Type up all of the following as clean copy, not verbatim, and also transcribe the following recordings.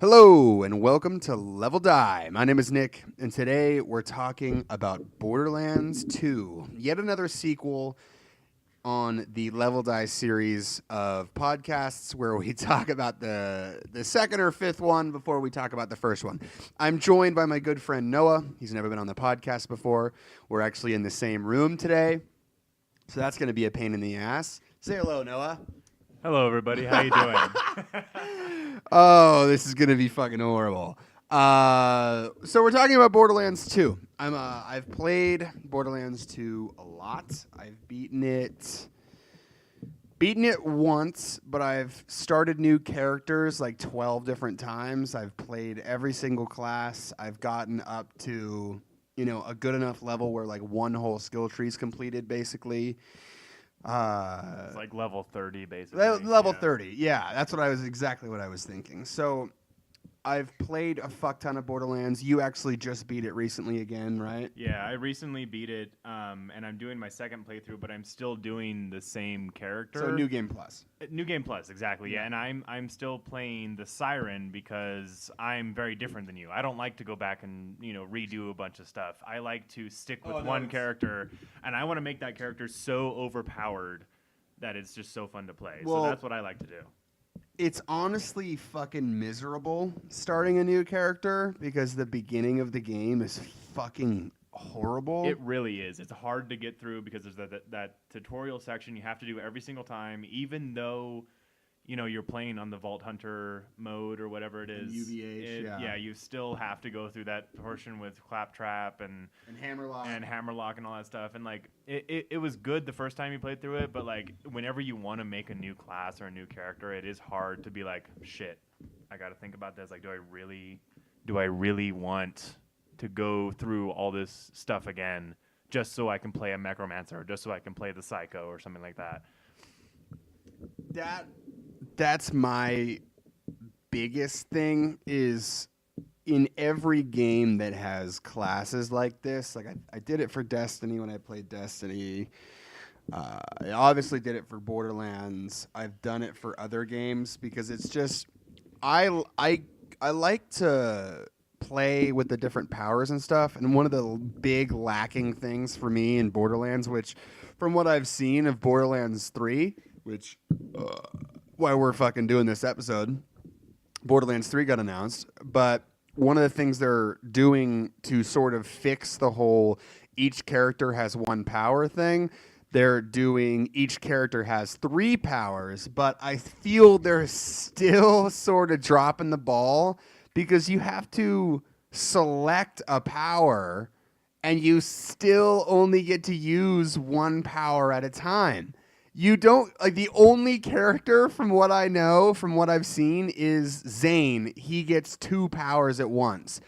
Hello and welcome to Level Die. My name is Nick, and today we're talking about Borderlands 2, yet another sequel on the Level Die series of podcasts where we talk about the second or fifth one before we talk about the first one. I'm joined by my good friend Noah. He's never been on the podcast before. We're actually in the same room today, so that's going to be a pain in the ass. Say hello, Noah. Hello, everybody. How you doing? Oh, this is gonna be fucking horrible. So we're talking about Borderlands 2. I've played Borderlands 2 a lot. I've beaten it once, but I've started new characters like 12 different times. I've played every single class. I've gotten up to, a good enough level where like one whole skill tree is completed, basically. It's like level 30, basically. Level 30, yeah. That's exactly what I was thinking. So I've played a fuck ton of Borderlands. You actually just beat it recently again, right? Yeah, I recently beat it, and I'm doing my second playthrough, but I'm still doing the same character. So New Game Plus. New Game Plus, exactly. Yeah, and I'm still playing the Siren because I'm very different than you. I don't like to go back and redo a bunch of stuff. I like to stick with one character, and I want to make that character so overpowered that it's just so fun to play. Well, so that's what I like to do. It's honestly fucking miserable starting a new character because the beginning of the game is fucking horrible. It really is. It's hard to get through because there's that tutorial section you have to do every single time, even though you're playing on the Vault Hunter mode or whatever it is. UVH, yeah, you still have to go through that portion with Claptrap and Hammerlock and all that stuff. And like it was good the first time you played through it, but like whenever you want to make a new class or a new character, it is hard to be like, shit, I got to think about this. Like, do I really want to go through all this stuff again just so I can play a Necromancer or just so I can play the Psycho or something like that? That's my biggest thing is in every game that has classes like this. Like I did it for Destiny when I played Destiny. I obviously did it for Borderlands. I've done it for other games because it's just I like to play with the different powers and stuff. And one of the big lacking things for me in Borderlands, which from what I've seen of Borderlands 3, which why we're fucking doing this episode, Borderlands 3 got announced, but one of the things they're doing to sort of fix the whole each character has one power thing, they're doing each character has 3 powers, but I feel they're still sort of dropping the ball because you have to select a power and you still only get to use one power at a time. You don't, like, the only character from what I know, from what I've seen, is Zane. He gets 2 powers at once.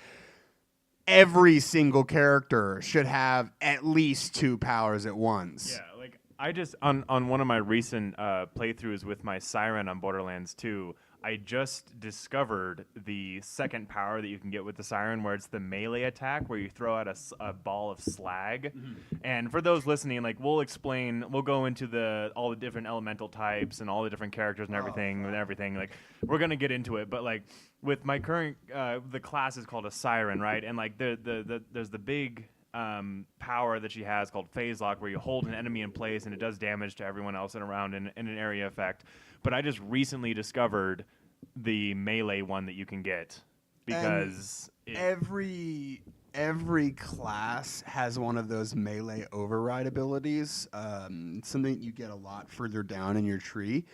Every single character should have at least 2 powers at once. Yeah, like I just on one of my recent playthroughs with my Siren on Borderlands 2, I just discovered the second power that you can get with the Siren, where it's the melee attack, where you throw out a ball of slag. Mm-hmm. And for those listening, like we'll go into all the different elemental types and all the different characters and everything. Like we're gonna get into it, but like with my current, the class is called a Siren, right? And like there's the big power that she has called Phase Lock, where you hold an enemy in place and it does damage to everyone else and around in an area effect. But I just recently discovered the melee one that you can get because every class has one of those melee override abilities. Something you get a lot further down in your tree.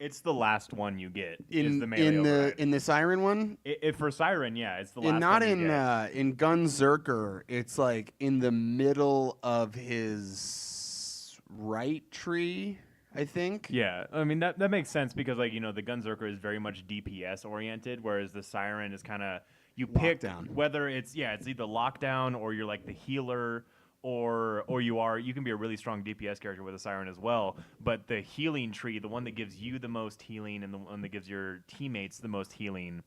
It's the last one you get in the melee in the Siren one. For Siren, yeah, it's the last. And not one you get. In Gun Zurcher, it's like in the middle of his right tree, I think. Yeah, I mean that makes sense because like the Gun Zurcher is very much DPS oriented, whereas the Siren is kind of you pick whether it's either lockdown or you're like the healer. Or you can be a really strong DPS character with a Siren as well, but the healing tree, the one that gives you the most healing and the one that gives your teammates the most healing,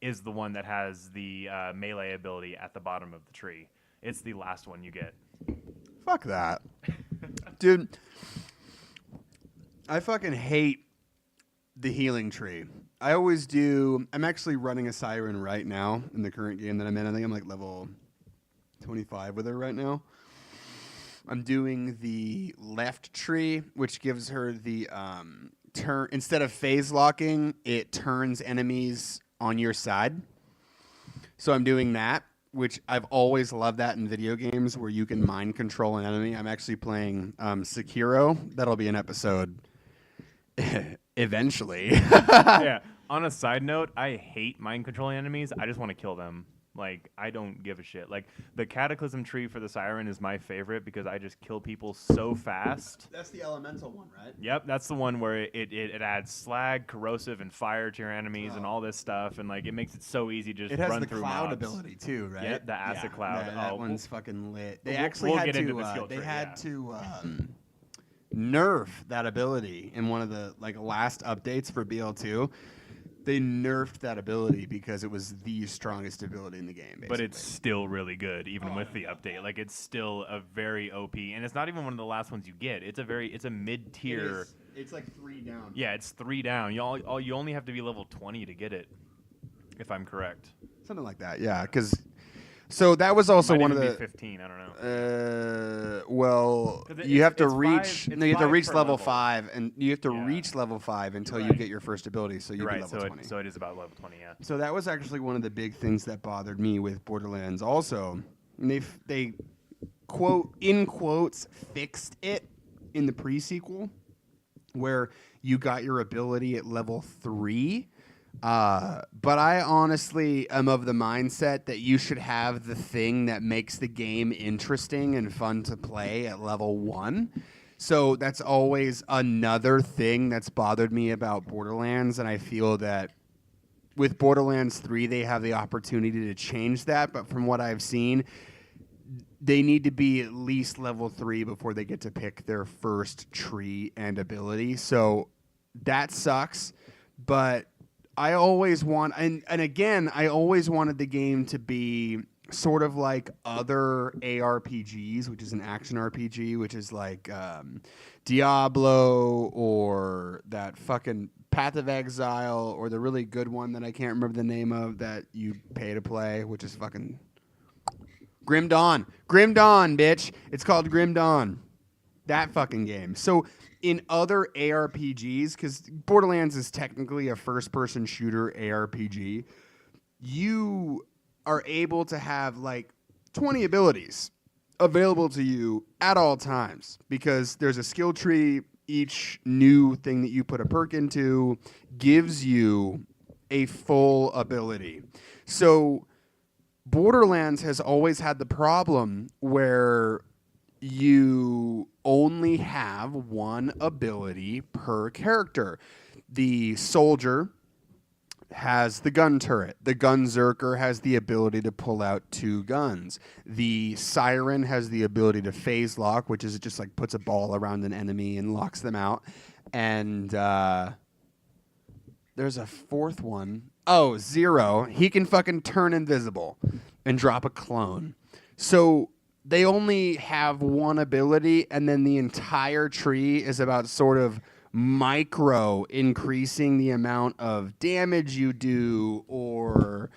is the one that has the melee ability at the bottom of the tree. It's the last one you get. Fuck that. Dude, I fucking hate the healing tree. I always do. I'm actually running a Siren right now in the current game that I'm in. I think I'm like level 25 with her right now. I'm doing the left tree, which gives her the turn. Instead of phase locking, it turns enemies on your side. So I'm doing that, which I've always loved that in video games where you can mind control an enemy. I'm actually playing Sekiro. That'll be an episode eventually. Yeah. On a side note, I hate mind controlling enemies. I just want to kill them. Like, I don't give a shit. Like, the Cataclysm tree for the Siren is my favorite because I just kill people so fast. That's the elemental one, right? Yep, that's the one where it adds slag, corrosive, and fire to your enemies and all this stuff, and like it makes it so easy to just run through It has the cloud mobs. ability too, right? Yep, the acid cloud. That one's fucking lit. They we'll- actually we'll had get to into the skill tree, nerf that ability in one of the last updates for BL2. They nerfed that ability because it was the strongest ability in the game. Basically. But it's still really good, even with the update. Like, it's still a very OP, and it's not even one of the last ones you get. It's a mid tier. It's like 3 down. Yeah, it's 3 down. You only have to be level 20 to get it, if I'm correct. Something like that. Yeah, because so that was also Might one of even the be 15. I don't know. Well, 'Cause you have to it's reach. five- No, you have to it's reach 5 per level level. 5, and you have to Yeah. reach level 5 until you Right. get your first ability. So you You're be right. level 20. So it is about level 20. Yeah. So that was actually one of the big things that bothered me with Borderlands. Also, and they quote in quotes fixed it in the pre-sequel, where you got your ability at level 3. But I honestly am of the mindset that you should have the thing that makes the game interesting and fun to play at level 1. So that's always another thing that's bothered me about Borderlands, and I feel that with Borderlands 3, they have the opportunity to change that, but from what I've seen, they need to be at least level 3 before they get to pick their first tree and ability. So that sucks, but I always want, and again, I always wanted the game to be sort of like other ARPGs, which is an action RPG, which is like Diablo or that fucking Path of Exile or the really good one that I can't remember the name of that you pay to play, which is fucking Grim Dawn. Grim Dawn, bitch. It's called Grim Dawn. That fucking game. So in other ARPGs, because Borderlands is technically a first-person shooter ARPG, you are able to have like 20 abilities available to you at all times because there's a skill tree. Each new thing that you put a perk into gives you a full ability. So Borderlands has always had the problem where you only have one ability per character. The soldier has the gun turret. The gun Zurcher has the ability to pull out 2 guns. The Siren has the ability to phase lock, which is it just like puts a ball around an enemy and locks them out. And there's a 4th one. Oh, Zero. He can fucking turn invisible and drop a clone. So they only have one ability, and then the entire tree is about sort of micro increasing the amount of damage you do or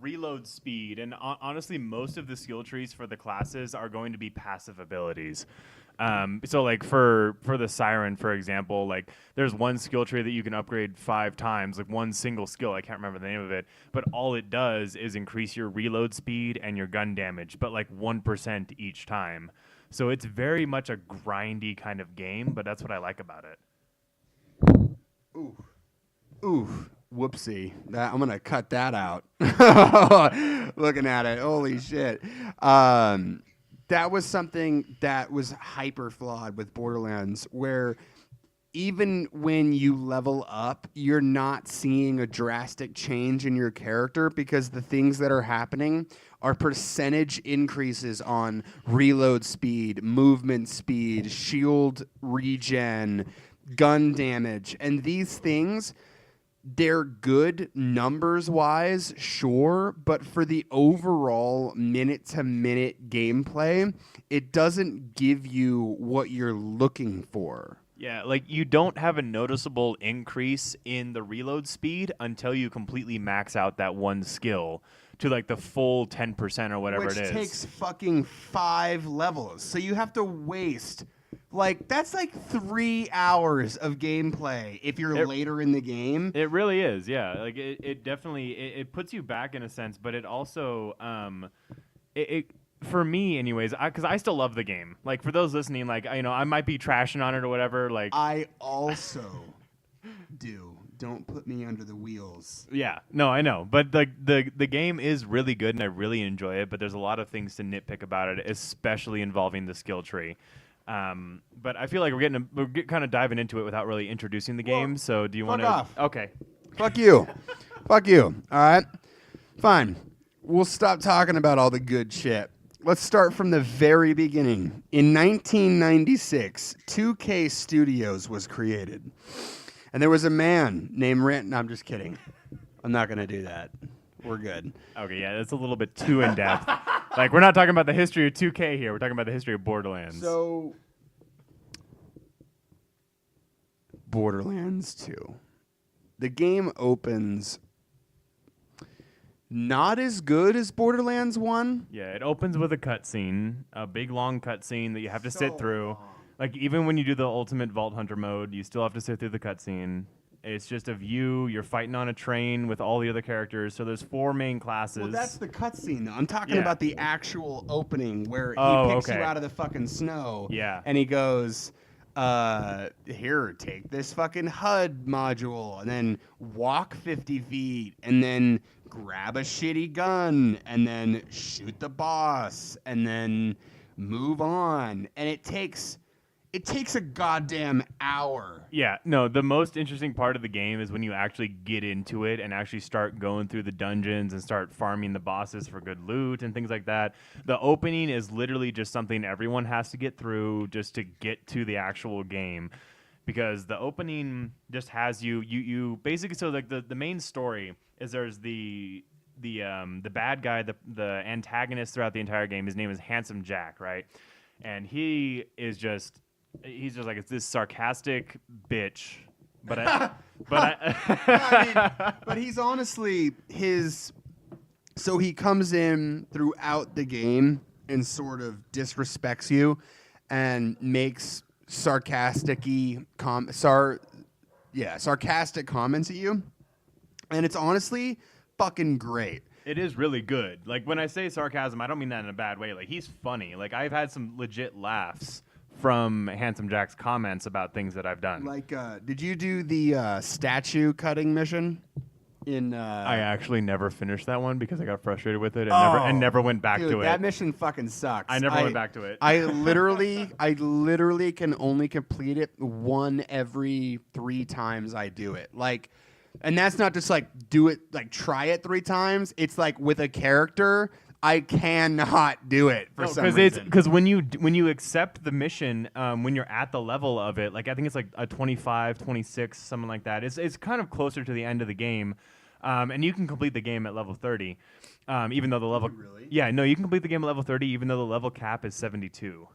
reload speed. And honestly, most of the skill trees for the classes are going to be passive abilities. So like for the Siren, for example, like there's one skill tree that you can upgrade 5 times, like one single skill. I can't remember the name of it, but all it does is increase your reload speed and your gun damage, but like 1% each time. So it's very much a grindy kind of game, but that's what I like about it. Ooh, whoopsie. I'm going to cut that out. Looking at it. Holy shit. That was something that was hyper flawed with Borderlands, where even when you level up, you're not seeing a drastic change in your character because the things that are happening are percentage increases on reload speed, movement speed, shield regen, gun damage. And these things, they're good numbers-wise, sure, but for the overall minute-to-minute gameplay, it doesn't give you what you're looking for. Yeah, like you don't have a noticeable increase in the reload speed until you completely max out that one skill to like the full 10% or whatever Which it is. takes fucking 5 levels. So you have to waste, like, that's like 3 hours of gameplay if you're later in the game. It really is, yeah. Like it definitely it puts you back in a sense, but it also it for me anyways, because I still love the game. Like for those listening, like I might be trashing on it or whatever. Like I also do. Don't put me under the wheels. yeah, no, I know, but the game is really good and I really enjoy it. But there's a lot of things to nitpick about it, especially involving the skill tree. But I feel like we're kind of diving into it without really introducing the game. So do you want to? Off. Okay. Fuck you. Fuck you. All right. Fine. We'll stop talking about all the good shit. Let's start from the very beginning. In 1996, 2K Studios was created. And there was a man named No, I'm just kidding. I'm not going to do that. We're good. Okay, yeah, that's a little bit too in depth. Like, we're not talking about the history of 2K here. We're talking about the history of Borderlands. So, Borderlands 2. The game opens not as good as Borderlands 1. Yeah, it opens with a cutscene, a big long cutscene that you have to sit through. long. Like, even when you do the ultimate Vault Hunter mode, you still have to sit through the cutscene. It's just of you're fighting on a train with all the other characters. So there's 4 main classes. Well, that's the cutscene, though. I'm talking Yeah. about the actual opening where Oh, he picks you okay. out of the fucking snow. Yeah. And he goes, here, take this fucking HUD module, and then walk 50 feet, and then grab a shitty gun, and then shoot the boss, and then move on. And it takes a goddamn hour. Yeah, no, the most interesting part of the game is when you actually get into it and actually start going through the dungeons and start farming the bosses for good loot and things like that. The opening is literally just something everyone has to get through just to get to the actual game. Because the opening just has you basically, so like the main story is there's the bad guy, the antagonist throughout the entire game. His name is Handsome Jack, right? And he's just like, it's this sarcastic bitch, but But he's honestly so he comes in throughout the game and sort of disrespects you and makes sarcastic comments at you. And it's honestly fucking great. it is really good. Like, when I say sarcasm, I don't mean that in a bad way. Like, he's funny. Like, I've had some legit laughs from Handsome Jack's comments about things that I've done. Like, did you do the statue cutting mission? I actually never finished that one because I got frustrated with it and never went back to it. That mission fucking sucks. I never went back to it. I literally can only complete it one every 3 times I do it. Like, and that's not just like do it, like try it 3 times. It's like with a character, I cannot do it for some reason. Because when you accept the mission, when you're at the level of it, like I think it's like a 25, 26, something like that. It's kind of closer to the end of the game, and you can complete the game at level 30, even though the level. Really? Yeah, no, you can complete the game at level 30, even though the level cap is 72.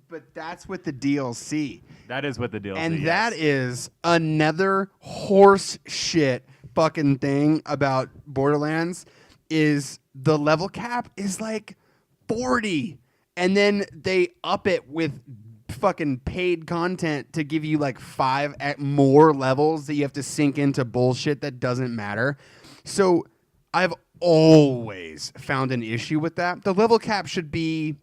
But that's with the DLC. That is what the DLC. And yes. that is another horse shit fucking thing about Borderlands is the level cap is like 40. And then they up it with fucking paid content to give you like 5 more levels that you have to sink into bullshit that doesn't matter. So I've always found an issue with that. The level cap should be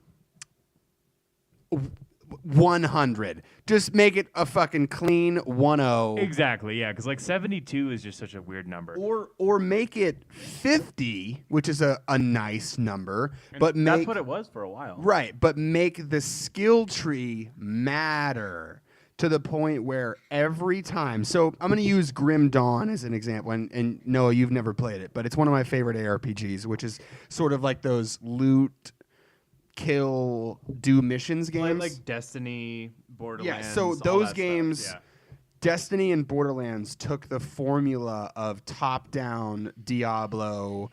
100. Just make it a fucking clean 1-0. Exactly, yeah, because like 72 is just such a weird number. Or make it 50, which is a nice number, And but that's what it was for a while. right, but make the skill tree matter to the point where every time. So I'm going to use Grim Dawn as an example, and Noah, you've never played it, but it's one of my favorite ARPGs, which is sort of like those loot, kill, do missions games. Like Destiny, Borderlands. Yeah, so all those that games, stuff, Destiny and Borderlands took the formula of top-down Diablo,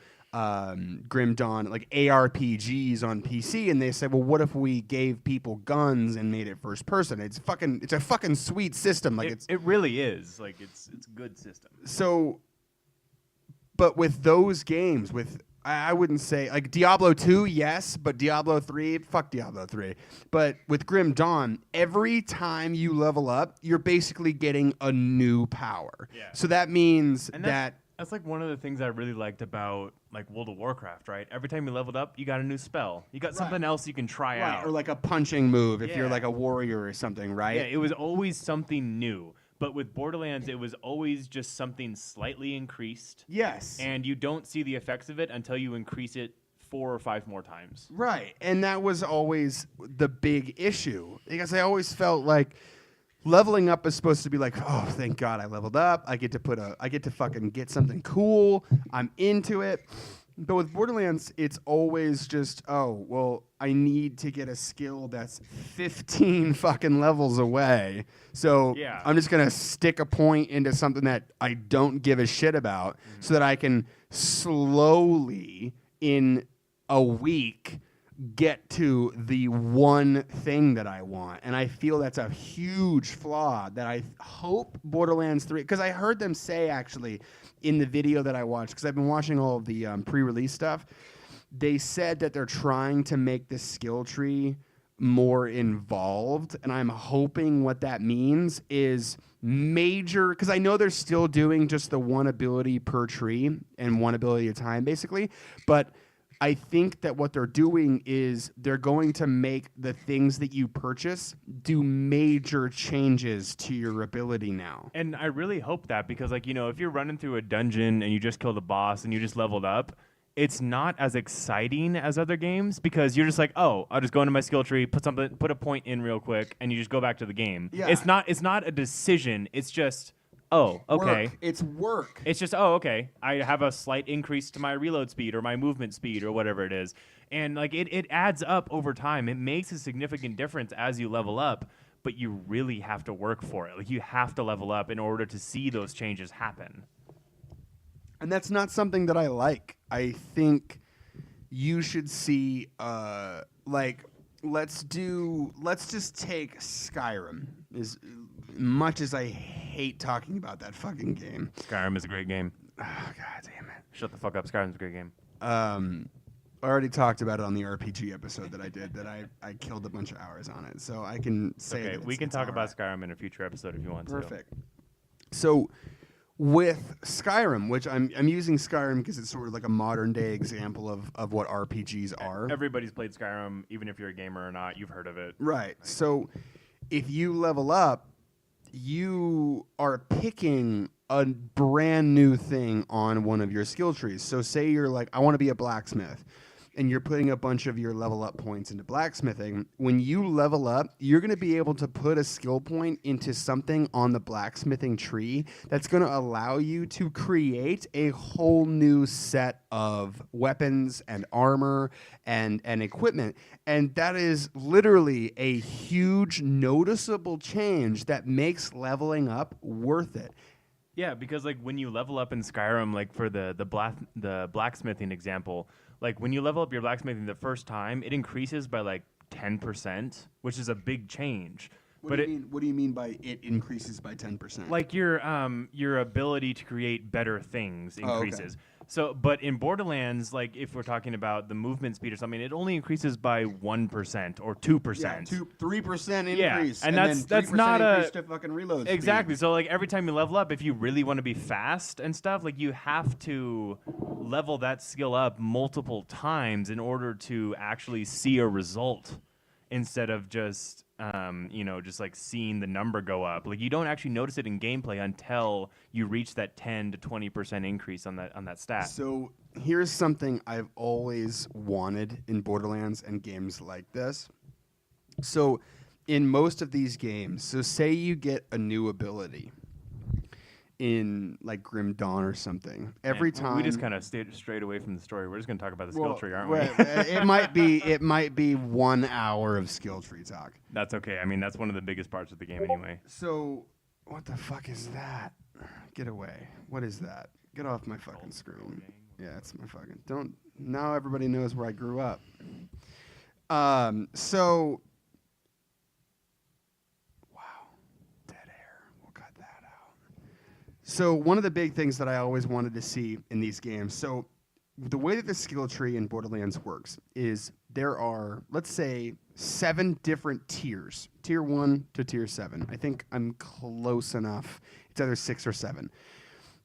Grim Dawn, like ARPGs on PC, and they said, well, what if we gave people guns and made it first person? It's a fucking sweet system. Like it really is. Like it's a good system. So, but with those games, I wouldn't say like Diablo 2, yes, but Diablo 3, fuck Diablo 3. But with Grim Dawn, every time you level up, you're basically getting a new power. Yeah. So that means that's like one of the things I really liked about like World of Warcraft, right? Every time you leveled up, you got a new spell. You got something else you can try out. Or like a punching move if you're like a warrior or something, right? Yeah, it was always something new. But with Borderlands, it was always just something slightly increased. Yes. And you don't see the effects of it until you increase it 4 or 5 more times. Right. And that was always the big issue. Because I always felt like leveling up is supposed to be like, oh, thank God I leveled up. I get to fucking get something cool. I'm into it. But with Borderlands, it's always just, oh, well, I need to get a skill that's 15 fucking levels away. So I'm just going to stick a point into something that I don't give a shit about so that I can slowly, in a week, get to the one thing that I want. And I feel that's a huge flaw that I hope Borderlands 3, because I heard them say actually in the video that I watched, because I've been watching all of the pre-release stuff, they said that they're trying to make the skill tree more involved, and I'm hoping what that means is major, because I know they're still doing just the one ability per tree and one ability at a time, basically, but I think that what they're doing is they're going to make the things that you purchase do major changes to your ability now. And I really hope that, because like, you know, if you're running through a dungeon and you just killed a boss and you just leveled up, it's not as exciting as other games, because you're just like, oh, I'll just go into my skill tree, put a point in real quick, and you just go back to the game. Yeah. It's not a decision. It's just, oh, okay. It's work. It's just, oh, okay. I have a slight increase to my reload speed or my movement speed or whatever it is. And like it adds up over time. It makes a significant difference as you level up, but you really have to work for it. Like you have to level up in order to see those changes happen. And that's not something that I like. I think you should see let's just take Skyrim. As much as I hate talking about that fucking game. Skyrim is a great game. Oh, God damn it. Shut the fuck up. Skyrim's a great game. I already talked about it on the RPG episode that I did, that I killed a bunch of hours on it. So I can say okay, we can talk about Skyrim in a future episode if you want to. Perfect. So with Skyrim, which I'm using Skyrim because it's sort of like a modern day example of what RPGs are. Everybody's played Skyrim, even if you're a gamer or not. You've heard of it. Right. So if you level up, you are picking a brand new thing on one of your skill trees. So say you're like, I want to be a blacksmith, and you're putting a bunch of your level up points into blacksmithing. When you level up, you're going to be able to put a skill point into something on the blacksmithing tree that's going to allow you to create a whole new set of weapons and armor and equipment. And that is literally a huge noticeable change that makes leveling up worth it. Yeah, because like when you level up in Skyrim, like for the blacksmithing example, like when you level up your blacksmithing the first time, it increases by like 10%, which is a big change. What do you mean by it increases by 10%? Like your ability to create better things increases. Oh, okay. So, but in Borderlands, like if we're talking about the movement speed or something, it only increases by 1% or 2%. Yeah, 3% increase. Yeah, and that's then 3% not increase to fucking reload exactly. speed. So like every time you level up, if you really want to be fast and stuff, like you have to level that skill up multiple times in order to actually see a result, instead of just just like seeing the number go up. Like you don't actually notice it in gameplay until you reach that 10 to 20% increase on that stat. So here's something I've always wanted in Borderlands and games like this. So in most of these games, so say you get a new ability in like Grim Dawn or something. Every time we just kind of stayed straight away from the story. We're just going to talk about the skill tree, aren't we? It might be 1 hour of skill tree talk. That's okay. I mean, that's one of the biggest parts of the game anyway. So, what the fuck is that? Get away. What is that? Get off my fucking screen. Yeah, that's my fucking. Don't. Now everybody knows where I grew up. So. Wow. Dead air. We'll cut that out. So one of the big things that I always wanted to see in these games. So the way that the skill tree in Borderlands works is there are, let's say, 7 different tiers. Tier 1 to tier 7. I think I'm close enough. It's either 6 or 7.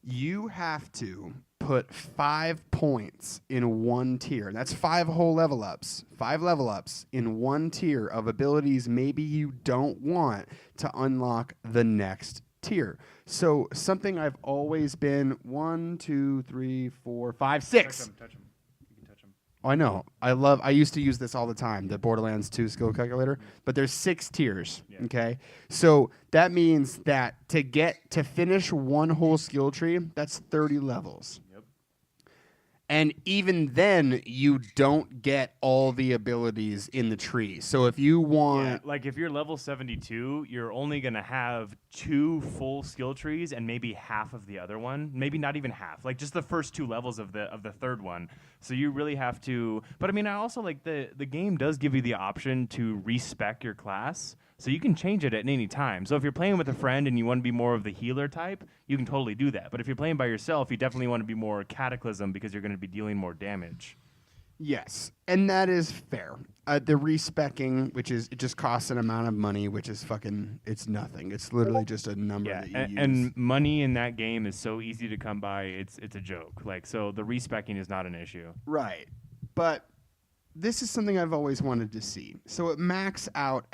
You have to put 5 points in one tier. That's 5 whole level ups. 5 level ups in one tier of abilities maybe you don't want to unlock the next tier. So something I've always been 1, 2, 3, 4, 5, 6. Touch him. You can touch him. Oh, I know. I used to use this all the time, the Borderlands 2 skill calculator, but there's 6 tiers, okay? So that means that to finish one whole skill tree, that's 30 levels. Yep. And even then, you don't get all the abilities in the tree. So if you want... like if you're level 72, you're only going to have 2 full skill trees and maybe half of the other one. Maybe not even half. Like just the first 2 levels of the third one. So you really have to... But I mean, I also like the game does give you the option to respec your class. So you can change it at any time. So if you're playing with a friend and you want to be more of the healer type, you can totally do that. But if you're playing by yourself, you definitely want to be more Cataclysm because you're going to be dealing more damage. Yes, and that is fair. The respecking, which is, it just costs an amount of money, which is fucking, it's nothing. It's literally just a number that you use. And money in that game is so easy to come by, it's a joke. Like, so the respecking is not an issue. Right, but this is something I've always wanted to see. So it maxes out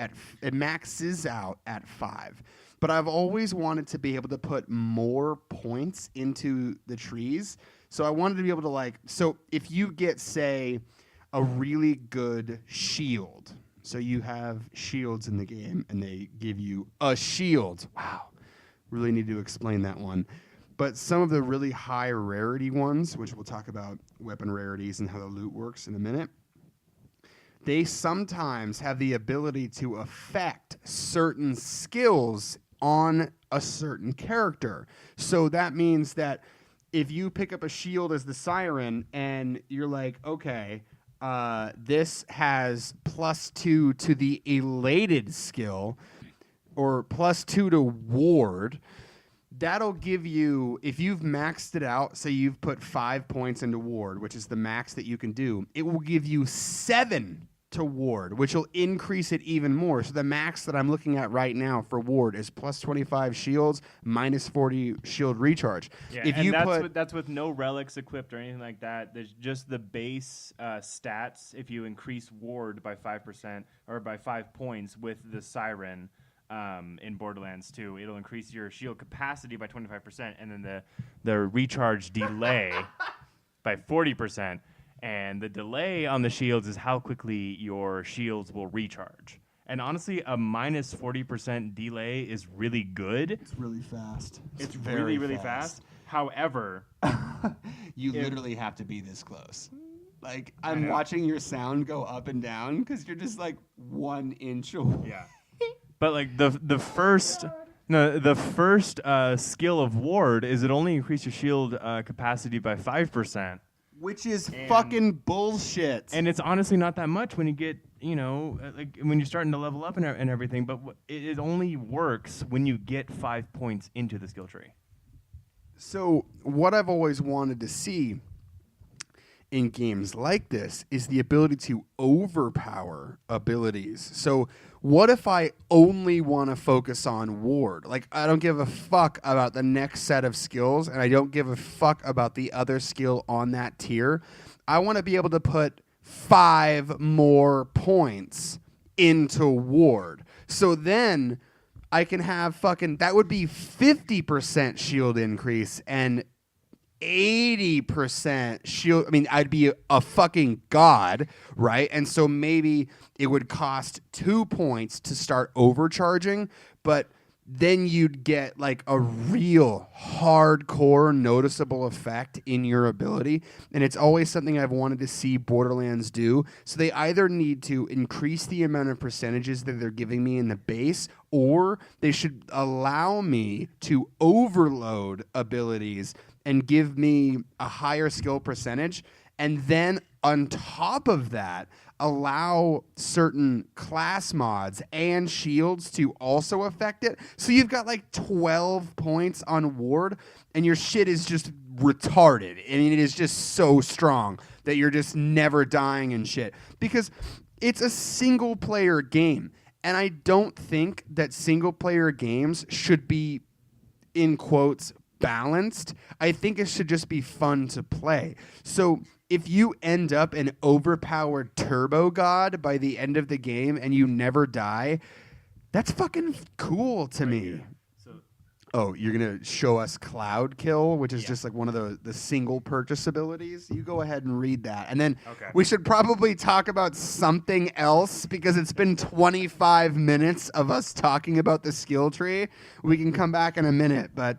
at 5. But I've always wanted to be able to put more points into the trees. So I wanted to be able to so if you get, say, a really good shield. So you have shields in the game and they give you a shield. Wow. Really need to explain that one. But some of the really high rarity ones, which we'll talk about weapon rarities and how the loot works in a minute, they sometimes have the ability to affect certain skills on a certain character. So that means that if you pick up a shield as the Siren and you're like, okay, this has +2 to the elated skill or +2 to ward, that'll give you, if you've maxed it out, say you've put 5 points into ward, which is the max that you can do, it will give you 7 to ward, which will increase it even more. So the max that I'm looking at right now for ward is +25 shields, -40 shield recharge. Yeah, if and you that's with no relics equipped or anything like that. There's just the base stats. If you increase ward by 5% or by 5 points with the Siren in Borderlands 2, it'll increase your shield capacity by 25%, and then the recharge delay by 40%. And the delay on the shields is how quickly your shields will recharge. And honestly, a -40% delay is really good. It's really fast. It's really, really fast. However, you literally have to be this close. Like, I'm watching your sound go up and down because you're just like 1 inch away. Yeah. But like the first skill of ward is it only increase your shield capacity by 5%. Which is fucking bullshit. And it's honestly not that much when you get, like when you're starting to level up and everything. But it only works when you get 5 points into the skill tree. So what I've always wanted to see in games like this is the ability to overpower abilities. So what if I only want to focus on ward? Like, I don't give a fuck about the next set of skills, and I don't give a fuck about the other skill on that tier. I want to be able to put 5 more points into ward. So then I can have that would be 50% shield increase and 80% shield. I mean, I'd be a fucking god, right? And so maybe it would cost 2 points to start overcharging, but then you'd get like a real hardcore noticeable effect in your ability. And it's always something I've wanted to see Borderlands do. So they either need to increase the amount of percentages that they're giving me in the base, or they should allow me to overload abilities and give me a higher skill percentage, and then on top of that, allow certain class mods and shields to also affect it. So you've got like 12 points on ward, and your shit is just retarded. I mean, it is just so strong that you're just never dying and shit. Because it's a single player game. And I don't think that single player games should be, in quotes, balanced. I think it should just be fun to play. So if you end up an overpowered turbo god by the end of the game and you never die, that's fucking cool to me. Oh, you're going to show us Cloud Kill, which is just like one of the single purchase abilities. You go ahead and read that. And then we should probably talk about something else because it's been 25 minutes of us talking about the skill tree. We can come back in a minute, but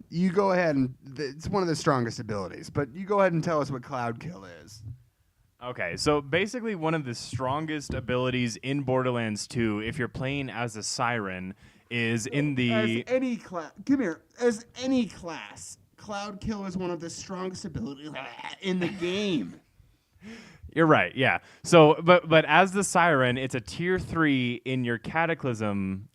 you go ahead and it's one of the strongest abilities. But you go ahead and tell us what Cloud Kill is. Okay, so basically one of the strongest abilities in Borderlands 2, if you're playing as a Siren, is in the... As any class... Come here. As any class, Cloud Kill is one of the strongest abilities in the game. You're right, yeah. So, but as the Siren, it's a tier 3 in your Cataclysm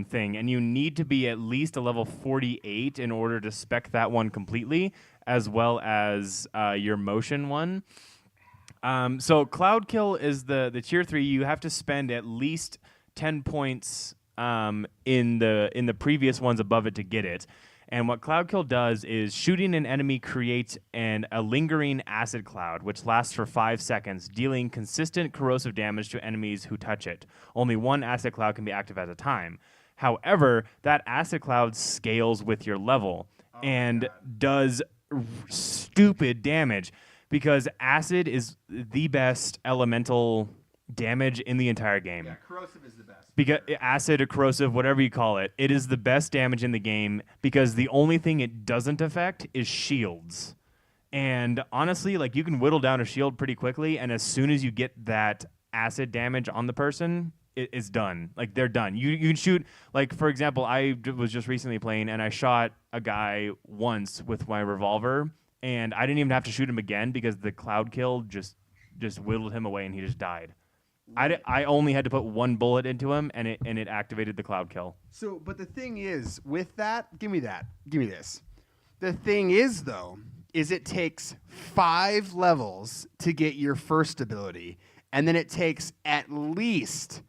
thing, and you need to be at least a level 48 in order to spec that one completely, as well as your motion one. So Cloud Kill is the tier 3. You have to spend at least 10 points in the previous ones above it to get it. And what Cloud Kill does is shooting an enemy creates a lingering acid cloud, which lasts for 5 seconds, dealing consistent corrosive damage to enemies who touch it. Only one acid cloud can be active at a time. However, that acid cloud scales with your level and does stupid damage because acid is the best elemental damage in the entire game. Yeah, corrosive is the best. Because acid or corrosive, whatever you call it, it is the best damage in the game because the only thing it doesn't affect is shields. And honestly, like you can whittle down a shield pretty quickly, and as soon as you get that acid damage on the person, it's done. Like they're done. You can shoot, like for example, I was just recently playing and I shot a guy once with my revolver, and I didn't even have to shoot him again because the Cloud Kill just whittled him away and he just died. I only had to put one bullet into him, and it activated the Cloud Kill. So, but the thing is, with that, give me this. The thing is, though, is it takes 5 levels to get your first ability, and then it takes at least,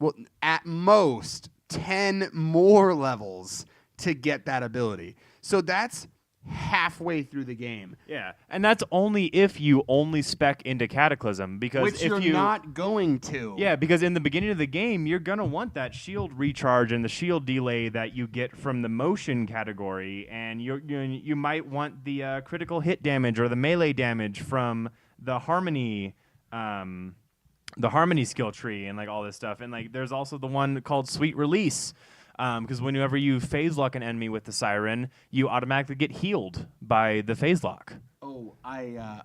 well, at most, 10 more levels to get that ability. So that's halfway through the game. Yeah, and that's only if you only spec into Cataclysm, because which if you're not going to. Yeah, because in the beginning of the game, you're gonna want that shield recharge and the shield delay that you get from the motion category, and you might want the critical hit damage or the melee damage from the harmony. The harmony skill tree and like all this stuff, and like there's also the one called Sweet Release. Because whenever you phase lock an enemy with the Siren, you automatically get healed by the phase lock. Oh, I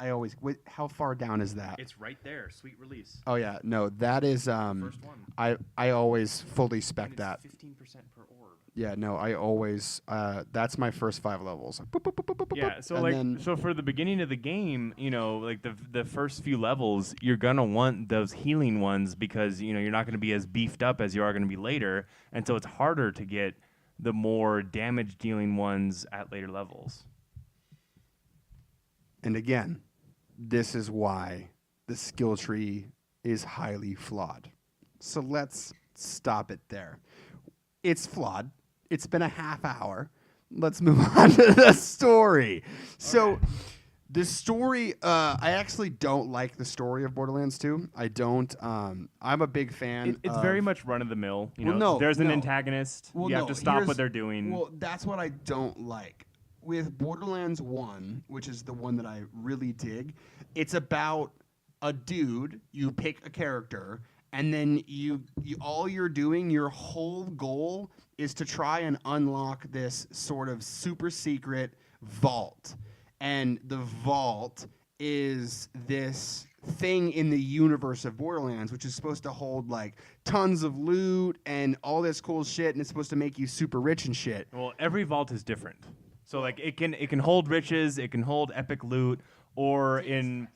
always. Wait, how far down is that? It's right there, Sweet Release. Oh yeah, no, that is First one. I always fully spec that. 15% per orb. Yeah, no, I always. That's my first 5 levels. Boop, boop, boop, boop, boop, Yeah, so and like, then, so for the beginning of the game, you know, like the first few levels, you're gonna want those healing ones because you know you're not gonna be as beefed up as you are gonna be later, and so it's harder to get the more damage dealing ones at later levels. And again, this is why the skill tree is highly flawed. So let's stop it there. It's flawed. It's been a half hour. Let's move on to the story. So the story, I actually don't like the story of Borderlands 2. I don't. I'm a big fan. It's very much run of the mill. You Well, know, no, there's an no. antagonist. Well, you have no, to stop here's- what they're doing. Well, that's what I don't like. With Borderlands 1, which is the one that I really dig, it's about a dude, you pick a character, and then you all you're doing, your whole goal is to try and unlock this sort of super secret vault. And the vault is this thing in the universe of Borderlands, which is supposed to hold like tons of loot and all this cool shit, and it's supposed to make you super rich and shit. Well, every vault is different. So like it can hold riches, it can hold epic loot, or in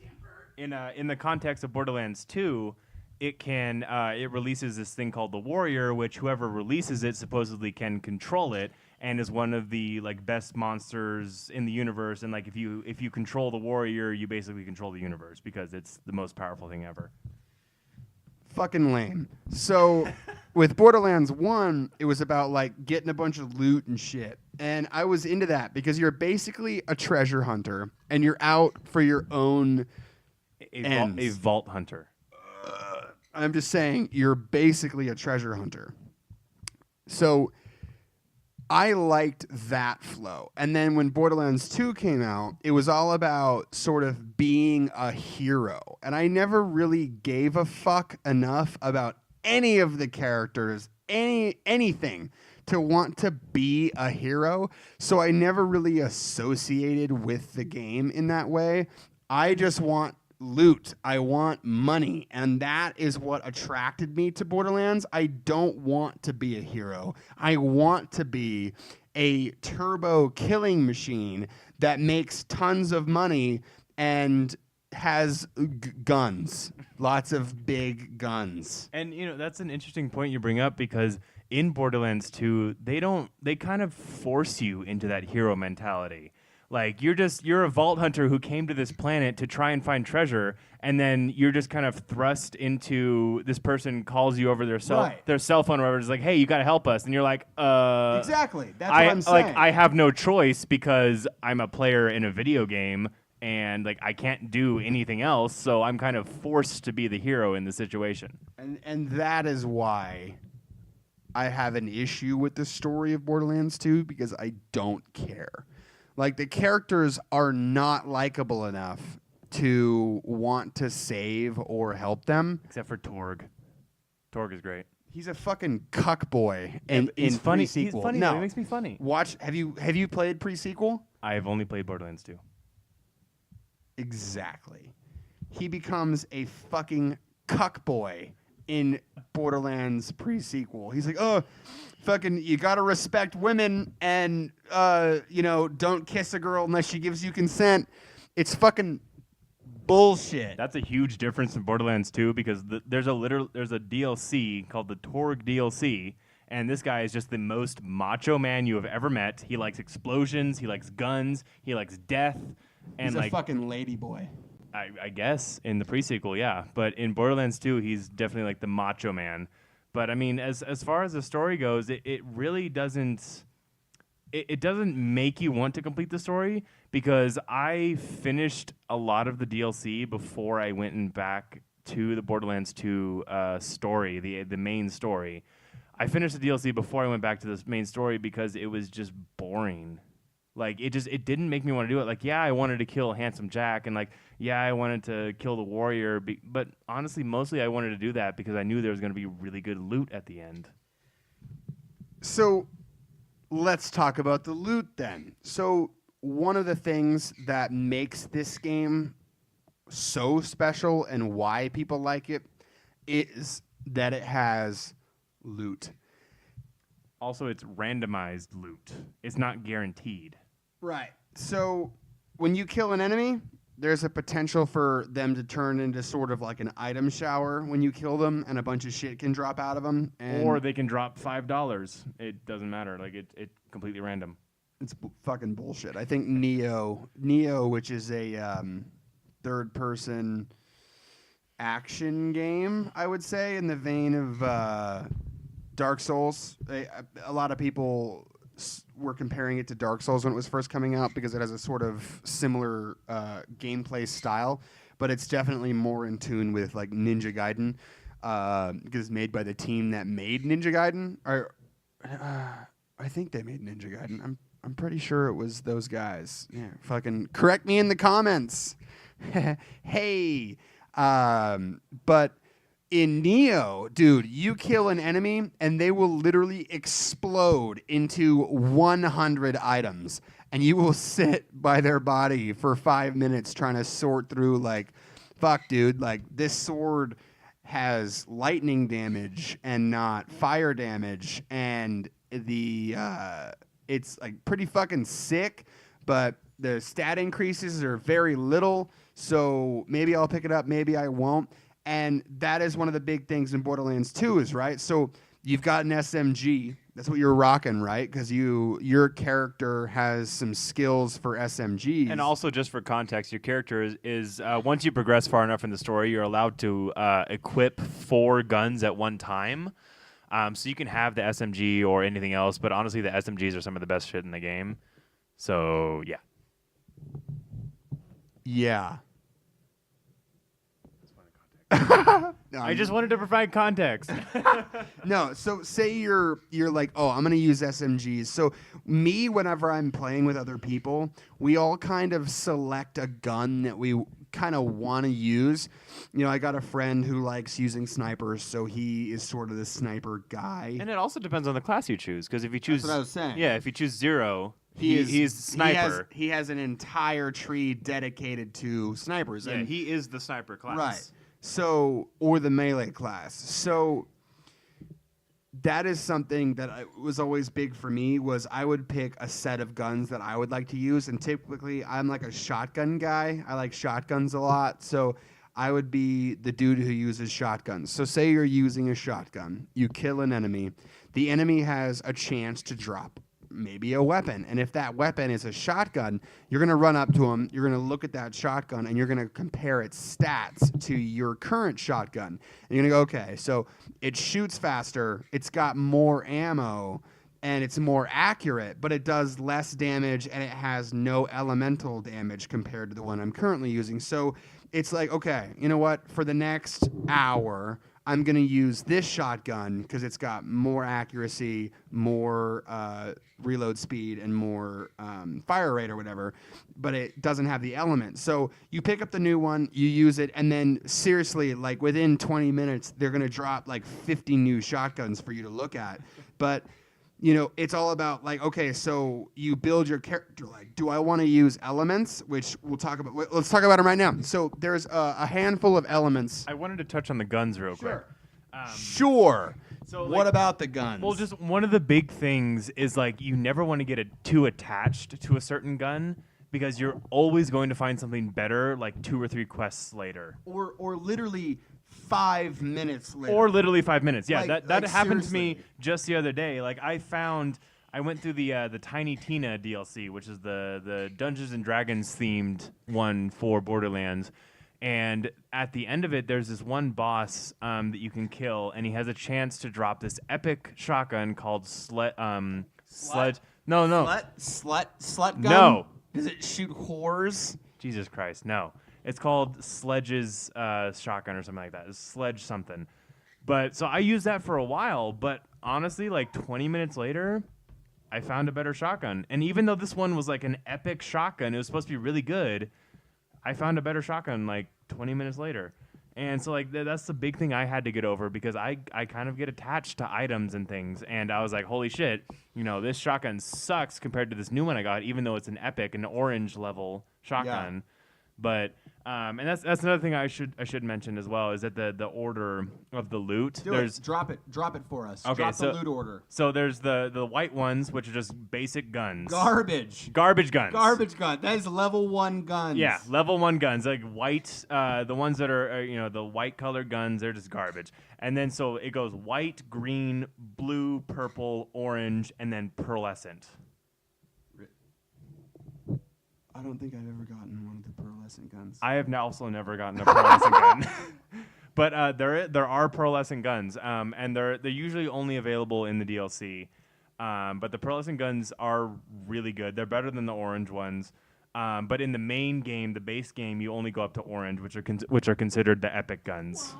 the context of Borderlands 2, it releases this thing called the Warrior, which whoever releases it supposedly can control it, and is one of the like best monsters in the universe. And like if you control the Warrior, you basically control the universe because it's the most powerful thing ever. Fucking lame. So with Borderlands 1, it was about like getting a bunch of loot and shit. And I was into that because you're basically a treasure hunter and you're out for your own ends. A vault hunter. I'm just saying you're basically a treasure hunter. So I liked that flow. And then when Borderlands 2 came out, it was all about sort of being a hero. And I never really gave a fuck enough about any of the characters, anything to want to be a hero. So I never really associated with the game in that way. I just want loot. I want money. And that is what attracted me to Borderlands. I don't want to be a hero. I want to be a turbo killing machine that makes tons of money and has guns. Lots of big guns. And that's an interesting point you bring up because in Borderlands 2, they kind of force you into that hero mentality. Like you're a vault hunter who came to this planet to try and find treasure, and then you're just kind of thrust into this person calls you over their cell phone or whatever. It's like, hey, you got to help us, and you're like, exactly. That's what I'm saying. Like I have no choice because I'm a player in a video game, and like I can't do anything else, so I'm kind of forced to be the hero in the situation. And that is why I have an issue with the story of Borderlands 2 because I don't care. Like, the characters are not likable enough to want to save or help them. Except for Torg. Torg is great. He's a fucking cuck boy he's funny. pre-sequel. He's funny. No. He makes me funny. Watch. Have you played pre-sequel? I've only played Borderlands 2. Exactly. He becomes a fucking cuck boy in Borderlands pre-sequel. He's like, oh, fucking, you gotta respect women and, don't kiss a girl unless she gives you consent. It's fucking bullshit. That's a huge difference in Borderlands 2 because there's a DLC called the Torg DLC, and this guy is just the most macho man you have ever met. He likes explosions, he likes guns, he likes death. And He's a fucking lady boy. I guess in the pre-sequel, yeah. But in Borderlands 2, he's definitely like the macho man. But I mean, as far as the story goes, it really doesn't. It doesn't make you want to complete the story because I finished a lot of the DLC before I went back to the Borderlands 2 story, the main story. I finished the DLC before I went back to the main story because it was just boring. Like, it didn't make me want to do it. Like, yeah, I wanted to kill Handsome Jack, and like, yeah, I wanted to kill the warrior, but honestly, mostly I wanted to do that because I knew there was going to be really good loot at the end. So, let's talk about the loot then. So, one of the things that makes this game so special and why people like it is that it has loot. Also, it's randomized loot. It's not guaranteed. Right. So when you kill an enemy, there's a potential for them to turn into sort of like an item shower when you kill them, and a bunch of shit can drop out of them. Or they can drop $5. It doesn't matter. Like, it's completely random. It's fucking bullshit. I think Neo, which is a third-person action game, I would say, in the vein of Dark Souls. A lot of people were comparing it to Dark Souls when it was first coming out because it has a sort of similar gameplay style, but it's definitely more in tune with like Ninja Gaiden because it's made by the team that made Ninja Gaiden. I think they made Ninja Gaiden. I'm pretty sure it was those guys. Yeah, fucking correct me in the comments. Hey, but in Neo, dude, you kill an enemy and they will literally explode into 100 items, and you will sit by their body for 5 minutes trying to sort through like, fuck, dude, like this sword has lightning damage and not fire damage, and the it's like pretty fucking sick, but the stat increases are very little. So maybe I'll pick it up, maybe I won't. And that is one of the big things in Borderlands 2 is, right? So you've got an SMG. That's what you're rocking, right? Because your character has some skills for SMGs. And also, just for context, your character is once you progress far enough in the story, you're allowed to equip 4 guns at one time. So you can have the SMG or anything else, but honestly, the SMGs are some of the best shit in the game. So, yeah. Yeah. No, I just wanted to provide context. No, so say you're like, oh, I'm gonna use SMGs. So me, whenever I'm playing with other people, we all kind of select a gun that we kind of want to use. You know, I got a friend who likes using snipers, so he is sort of the sniper guy. And it also depends on the class you choose, because if you choose, that's what I was saying. Yeah, if you choose 0, he's sniper. He has an entire tree dedicated to snipers. Yeah, and he is the sniper class. Right. So, or the melee class. So that is something that was always big for me, was I would pick a set of guns that I would like to use. And typically I'm like a shotgun guy. I like shotguns a lot. So I would be the dude who uses shotguns. So say you're using a shotgun, you kill an enemy. The enemy has a chance to drop maybe a weapon. And if that weapon is a shotgun, you're going to run up to him, you're going to look at that shotgun, and you're going to compare its stats to your current shotgun. And you're going to go, okay, so it shoots faster, it's got more ammo, and it's more accurate, but it does less damage, and it has no elemental damage compared to the one I'm currently using. So it's like, okay, you know what? For the next hour, I'm going to use this shotgun because it's got more accuracy, more reload speed, and more fire rate or whatever, but it doesn't have the element. So you pick up the new one, you use it, and then seriously, like within 20 minutes, they're going to drop like 50 new shotguns for you to look at. But you know, it's all about like, okay, so you build your character. Like, do I want to use elements? Which we'll talk about. Let's talk about them right now. So there's a handful of elements. I wanted to touch on the guns real quick. Sure. So what about the guns? Well, just one of the big things is like you never want to get too attached to a certain gun, because you're always going to find something better like 2 or 3 quests later. Or literally 5 minutes later. Or literally 5 minutes. Yeah, Like, that happened to seriously. me just the other day. Like I went through the Tiny Tina DLC, which is the Dungeons and Dragons themed one for Borderlands. And at the end of it, there's this one boss that you can kill, and he has a chance to drop this epic shotgun called Sledge. No. Slut gun? No. Does it shoot whores? Jesus Christ, no. It's called Sledge's shotgun or something like that. It's Sledge something. But so I used that for a while, but honestly, like 20 minutes later, I found a better shotgun. And even though this one was like an epic shotgun, it was supposed to be really good, I found a better shotgun like 20 minutes later. And so like that's the big thing I had to get over, because I kind of get attached to items and things. And I was like, holy shit, you know, this shotgun sucks compared to this new one I got, even though it's an epic, an orange level shotgun. Yeah. But and that's another thing I should mention as well, is that the order of the loot. Drop it for us. Okay, Drop the loot order. So there's the white ones, which are just basic guns. Garbage guns. That is level 1 guns. Yeah, level 1 guns, like white. The ones that are the white colored guns, they're just garbage. And then so it goes white, green, blue, purple, orange, and then pearlescent. I don't think I've ever gotten one of the pearlescent guns. I have also never gotten a pearlescent gun. But there are pearlescent guns, and they're usually only available in the DLC. But the pearlescent guns are really good. They're better than the orange ones. But in the main game, the base game, you only go up to orange, which are considered the epic guns.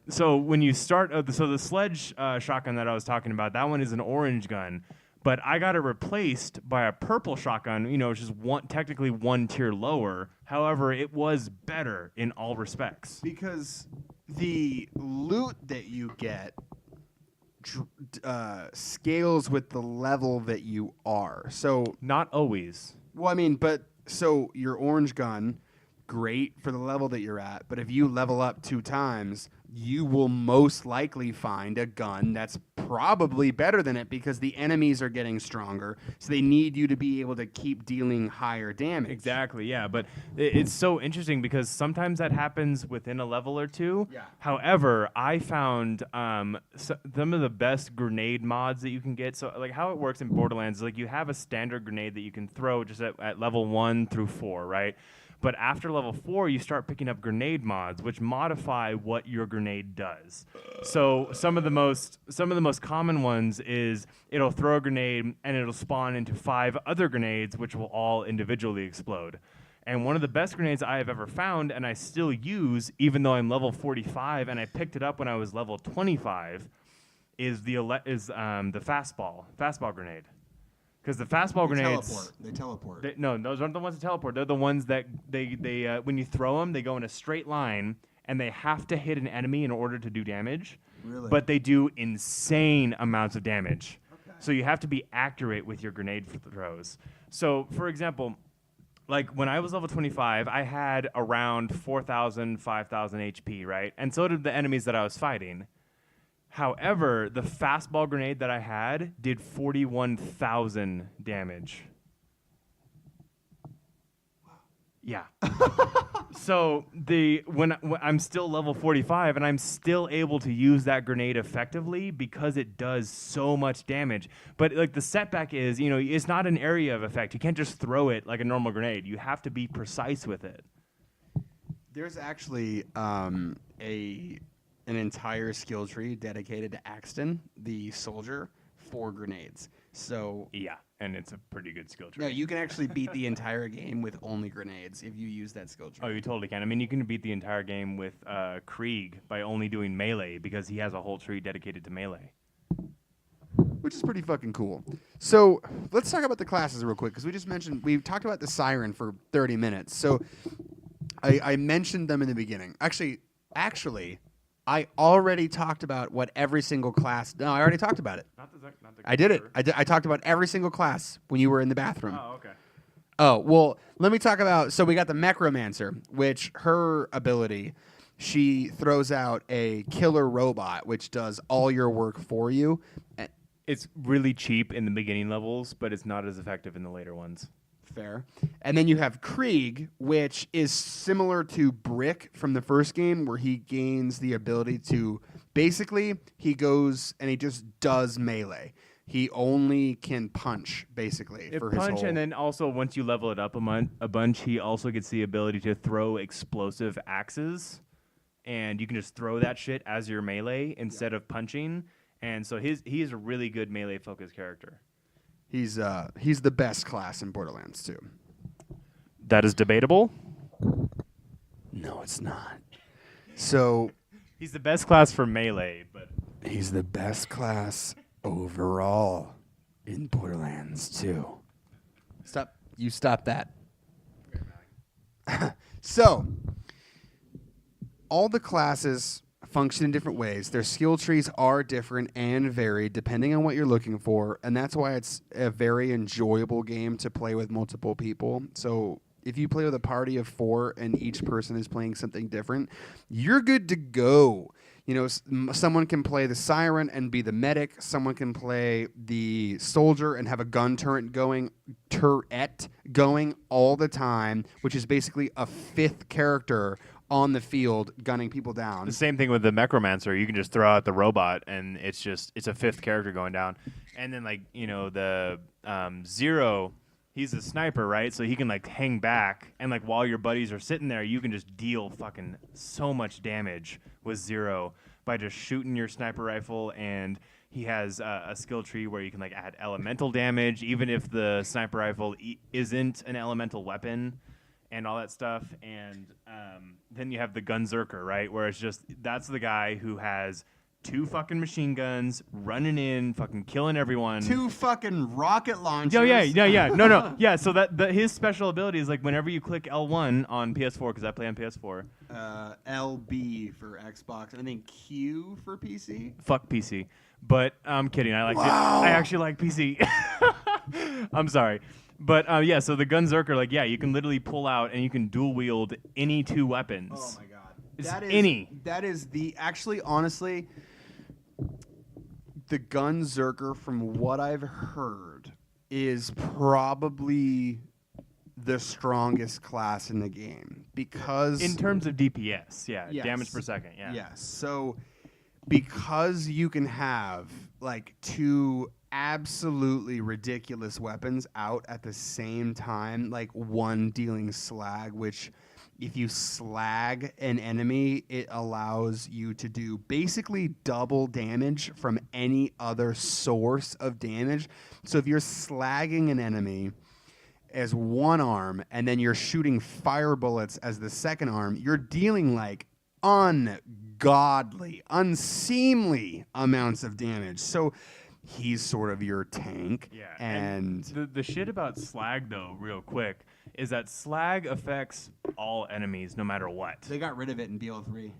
So when you start, so the Sledge shotgun that I was talking about, that one is an orange gun. But I got it replaced by a purple shotgun, which is technically 1 tier lower. However, it was better in all respects. Because the loot that you get scales with the level that you are. So not always. Well, I mean, but so your orange gun, great for the level that you're at. But if you level up 2 times, you will most likely find a gun that's probably better than it because the enemies are getting stronger. So they need you to be able to keep dealing higher damage. Exactly, yeah. But it's so interesting because sometimes that happens within a level or two. Yeah. However, I found some of the best grenade mods that you can get. So, like, how it works in Borderlands is, like, you have a standard grenade that you can throw just at level 1 through 4, right? But after level 4, you start picking up grenade mods, which modify what your grenade does. So some of the most common ones is it'll throw a grenade and it'll spawn into 5 other grenades, which will all individually explode. And one of the best grenades I have ever found, and I still use, even though I'm level 45, and I picked it up when I was level 25, is the fastball grenade. Because the fastball grenades... They teleport. No, those aren't the ones that teleport. They're the ones that they when you throw them, they go in a straight line, and they have to hit an enemy in order to do damage. Really? But they do insane amounts of damage. Okay. So you have to be accurate with your grenade throws. So, for example, like when I was level 25, I had around 4,000, 5,000 HP, right? And so did the enemies that I was fighting. However, the fastball grenade that I had did 41,000 damage. Yeah. So when I'm still level 45 and I'm still able to use that grenade effectively because it does so much damage. But like the setback is, it's not an area of effect. You can't just throw it like a normal grenade. You have to be precise with it. There's actually an entire skill tree dedicated to Axton, the soldier, for grenades. So yeah, and it's a pretty good skill tree. no, you can actually beat the entire game with only grenades if you use that skill tree. Oh, you totally can. I mean, you can beat the entire game with Krieg by only doing melee because he has a whole tree dedicated to melee. Which is pretty fucking cool. So let's talk about the classes real quick because we talked about the Siren for 30 minutes. So I mentioned them in the beginning. Actually, I already talked about what every single class... No, I already talked about it. I did it. I talked about every single class when you were in the bathroom. Oh, okay. Oh, well, let me talk about... So we got the Mechromancer, which her ability, she throws out a killer robot, which does all your work for you. It's really cheap in the beginning levels, but it's not as effective in the later ones. Fair. And then you have Krieg, which is similar to Brick from the first game, where he gains the ability to... Basically, he goes and he just does melee. He only can punch, basically, for his whole... And then also, once you level it up a bunch, he also gets the ability to throw explosive axes. And you can just throw that shit as your melee instead of punching. And so he is a really good melee-focused character. He's the best class in Borderlands 2. That is debatable. No, it's not. So he's the best class for melee, but he's the best class overall in Borderlands 2. Stop. You stop that. So all the classes function in different ways. Their skill trees are different and varied depending on what you're looking for, and that's why it's a very enjoyable game to play with multiple people. So if you play with a party of 4 and each person is playing something different, you're good to go. Someone can play the Siren and be the medic. Someone can play the soldier and have a gun turret going all the time, which is basically a 5th character on the field gunning people down. The same thing with the Mechromancer. You can just throw out the robot, and it's a 5th character going down. And then, the Zero, he's a sniper, right? So he can, hang back, and, while your buddies are sitting there, you can just deal fucking so much damage with Zero by just shooting your sniper rifle. And he has a skill tree where you can, add elemental damage, even if the sniper rifle isn't an elemental weapon. And all that stuff, and then you have the Zurcher, right? Where it's just, that's the guy who has 2 fucking machine guns running in, fucking killing everyone. 2 fucking rocket launchers. Yeah. No. Yeah, so his special ability is whenever you click L1 on PS4, because I play on PS4. LB for Xbox, and I think Q for PC. Fuck PC. But I'm kidding. I actually like PC. I'm sorry. But so the Zurcher, you can literally pull out and you can dual wield any 2 weapons. Oh my god, Any. That is honestly, the gun Zurcher, from what I've heard, is probably the strongest class in the game because In terms of DPS, Yes. damage per second, Yes. So because you can have like two absolutely ridiculous weapons out at the same time, like one dealing slag, which if you slag an enemy, it allows you to do basically double damage from any other source of damage. So if you're slagging an enemy as one arm and then you're shooting fire bullets as the second arm, you're dealing like ungodly, unseemly amounts of damage. So he's sort of your tank. Yeah. And the shit about slag, though, real quick, is that slag affects all enemies no matter what. they got rid of it in BO3.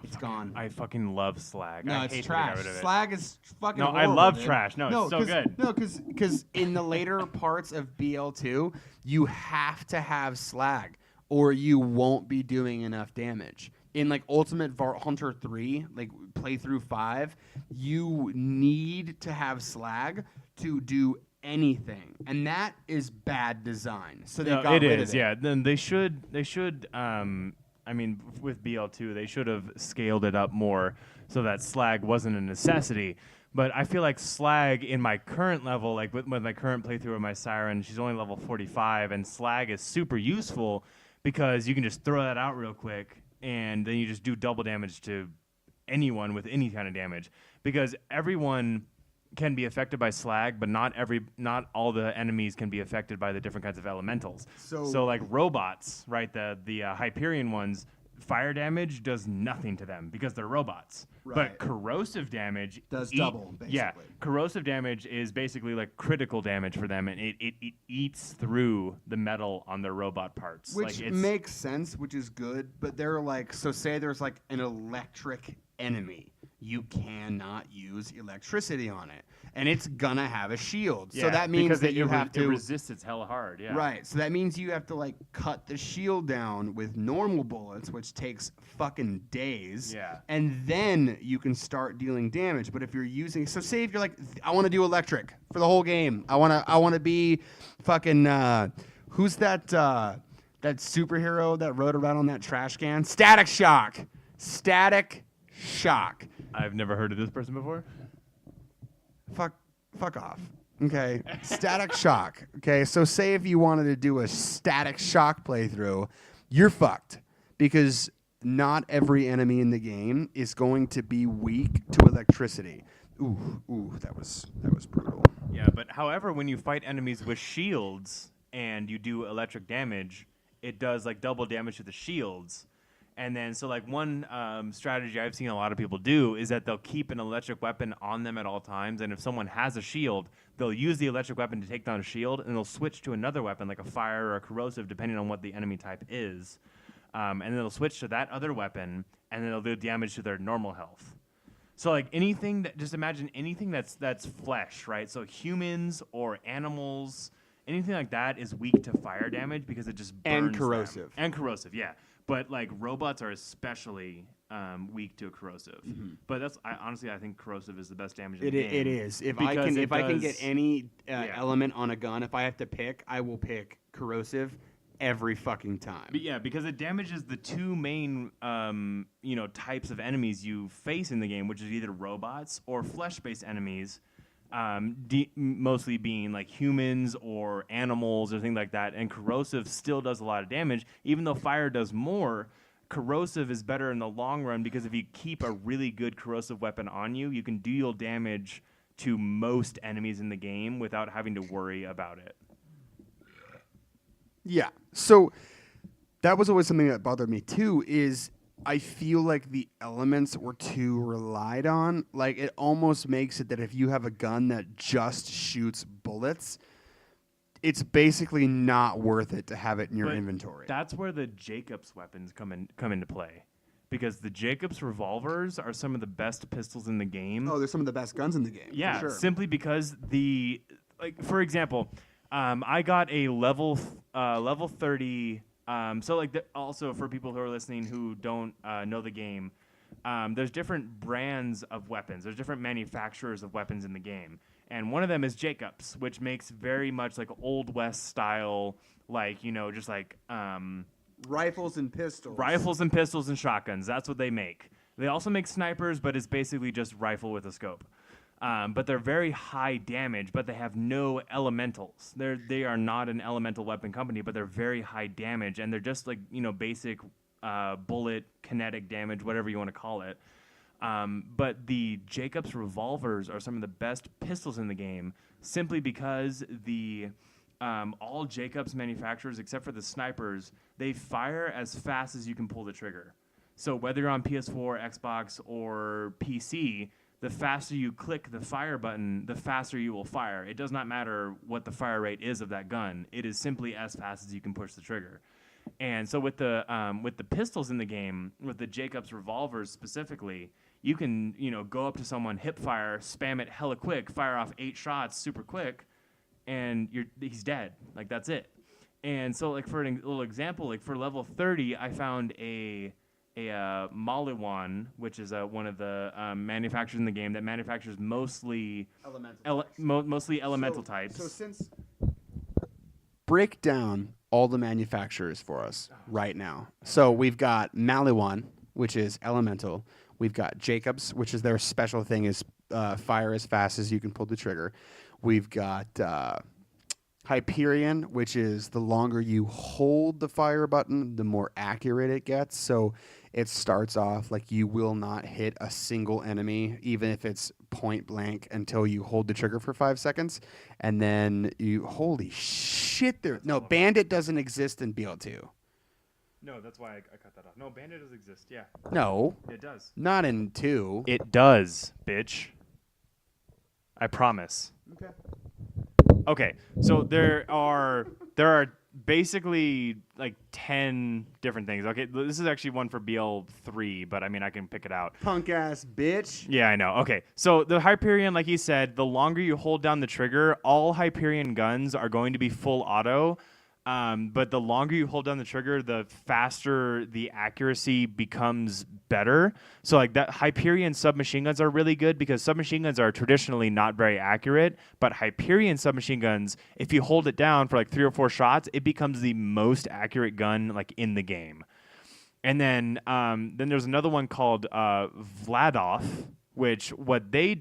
It's gone. I fucking love slag. No, I it's hate trash. That they got rid of it. Slag is fucking No, I horrible, love dude. trash. No, it's so good. No, because in the later parts of BL2, you have to have slag or you won't be doing enough damage. In like Ultimate Hunter 3, like playthrough 5, you need to have slag to do anything, and that is bad design. So they got rid of it. Yeah. Then they should. I mean, with BL2, they should have scaled it up more so that slag wasn't a necessity. But I feel like slag in my current level, like with my current playthrough of my Siren, she's only level 45, and slag is super useful because you can just throw that out real quick, and then you just do double damage to anyone with any kind of damage. Because everyone can be affected by slag, but not all the enemies can be affected by the different kinds of elementals. So like robots, right? The Hyperion ones, fire damage does nothing to them because they're robots. Right. But corrosive damage Does double, basically. Yeah, corrosive damage is basically like critical damage for them, and it eats through the metal on their robot parts. Which like makes sense, which is good, but they're like, so say there's like an electric enemy. You cannot use electricity on it, and it's gonna have a shield. So that means that you have to it resists it hella hard. Yeah. Right. So that means you have to like cut the shield down with normal bullets, which takes fucking days. Yeah. And then you can start dealing damage. But if you're using, so say if you're like, I want to do electric for the whole game. I want to be fucking who's that superhero that rode around on that trash can? Static Shock. Static Shock. I've never heard of this person before. Fuck off. Okay. Static Shock. Okay. So say if you wanted to do a Static Shock playthrough, you're fucked because not every enemy in the game is going to be weak to electricity. Ooh, that was brutal. Yeah, but however, when you fight enemies with shields and you do electric damage, it does like double damage to the shields. And then, so like one strategy I've seen a lot of people do is that they'll keep an electric weapon on them at all times. And if someone has a shield, they'll use the electric weapon to take down a shield, and they'll switch to another weapon, like a fire or a corrosive, depending on what the enemy type is. And then they'll switch to that other weapon, and then they'll do damage to their normal health. So like anything that, just imagine anything that's flesh, right? So humans or animals, anything like that is weak to fire damage because it just burns And corrosive. them. And corrosive, yeah. But like robots are especially weak to corrosive. Mm-hmm. But honestly, I think corrosive is the best damage in the game. It is. If I can get any element on a gun, if I have to pick, I will pick corrosive every fucking time. But yeah, because it damages the two main types of enemies you face in the game, which is either robots or flesh-based enemies. Mostly being like humans or animals or things like that, and corrosive still does a lot of damage. Even though fire does more, corrosive is better in the long run because if you keep a really good corrosive weapon on you, you can deal damage to most enemies in the game without having to worry about it. Yeah. So that was always something that bothered me too, is I feel like the elements were too relied on. Like, it almost makes it that if you have a gun that just shoots bullets, it's basically not worth it to have it in your inventory. That's where the Jacobs weapons come into play. Because the Jacobs revolvers are some of the best pistols in the game. Oh, they're some of the best guns in the game. Yeah, for sure. Simply because for example, I got a level 30. Also for people who are listening who don't know the game, there's different brands of weapons. There's different manufacturers of weapons in the game. And one of them is Jacobs, which makes very much like Old West style, like, just like Rifles and pistols. rifles and pistols and shotguns. That's what they make. They also make snipers, but it's basically just rifle with a scope. But they're very high damage, but they have no elementals. They are not an elemental weapon company, but they're very high damage, and they're just like, basic bullet, kinetic damage, whatever you want to call it. But the Jacobs revolvers are some of the best pistols in the game, simply because all Jacobs manufacturers, except for the snipers, they fire as fast as you can pull the trigger. So whether you're on PS4, Xbox, or PC, the faster you click the fire button, the faster you will fire. It does not matter what the fire rate is of that gun. It is simply as fast as you can push the trigger. And so with the pistols in the game, with the Jacobs revolvers specifically, you can go up to someone, hip fire, spam it hella quick, fire off 8 shots super quick, and he's dead. Like, that's it. And so, like, for a little example, like for level 30, I found a Maliwan, which is one of the manufacturers in the game that manufactures mostly elemental types. So since break down all the manufacturers for us right now. So we've got Maliwan, which is elemental. We've got Jacobs, which is their special thing is fire as fast as you can pull the trigger. We've got Hyperion, which is the longer you hold the fire button, the more accurate it gets. So it starts off like you will not hit a single enemy, even if it's point blank, until you hold the trigger for 5 seconds. And then holy shit, Bandit doesn't exist in BL2. No, that's why I cut that off. No, Bandit does exist, yeah. No. It does. Not in 2. It does, bitch. I promise. Okay, so there are basically like 10 different things. Okay, this is actually one for BL3, but I mean I can pick it out. Punk ass bitch. Yeah, I know. Okay, so the Hyperion, like he said, the longer you hold down the trigger, all Hyperion guns are going to be full auto. But the longer you hold down the trigger, the faster the accuracy becomes better. So like that Hyperion submachine guns are really good because submachine guns are traditionally not very accurate, but Hyperion submachine guns, if you hold it down for like 3 or 4 shots, it becomes the most accurate gun like in the game. And then there's another one called Vladov, which what they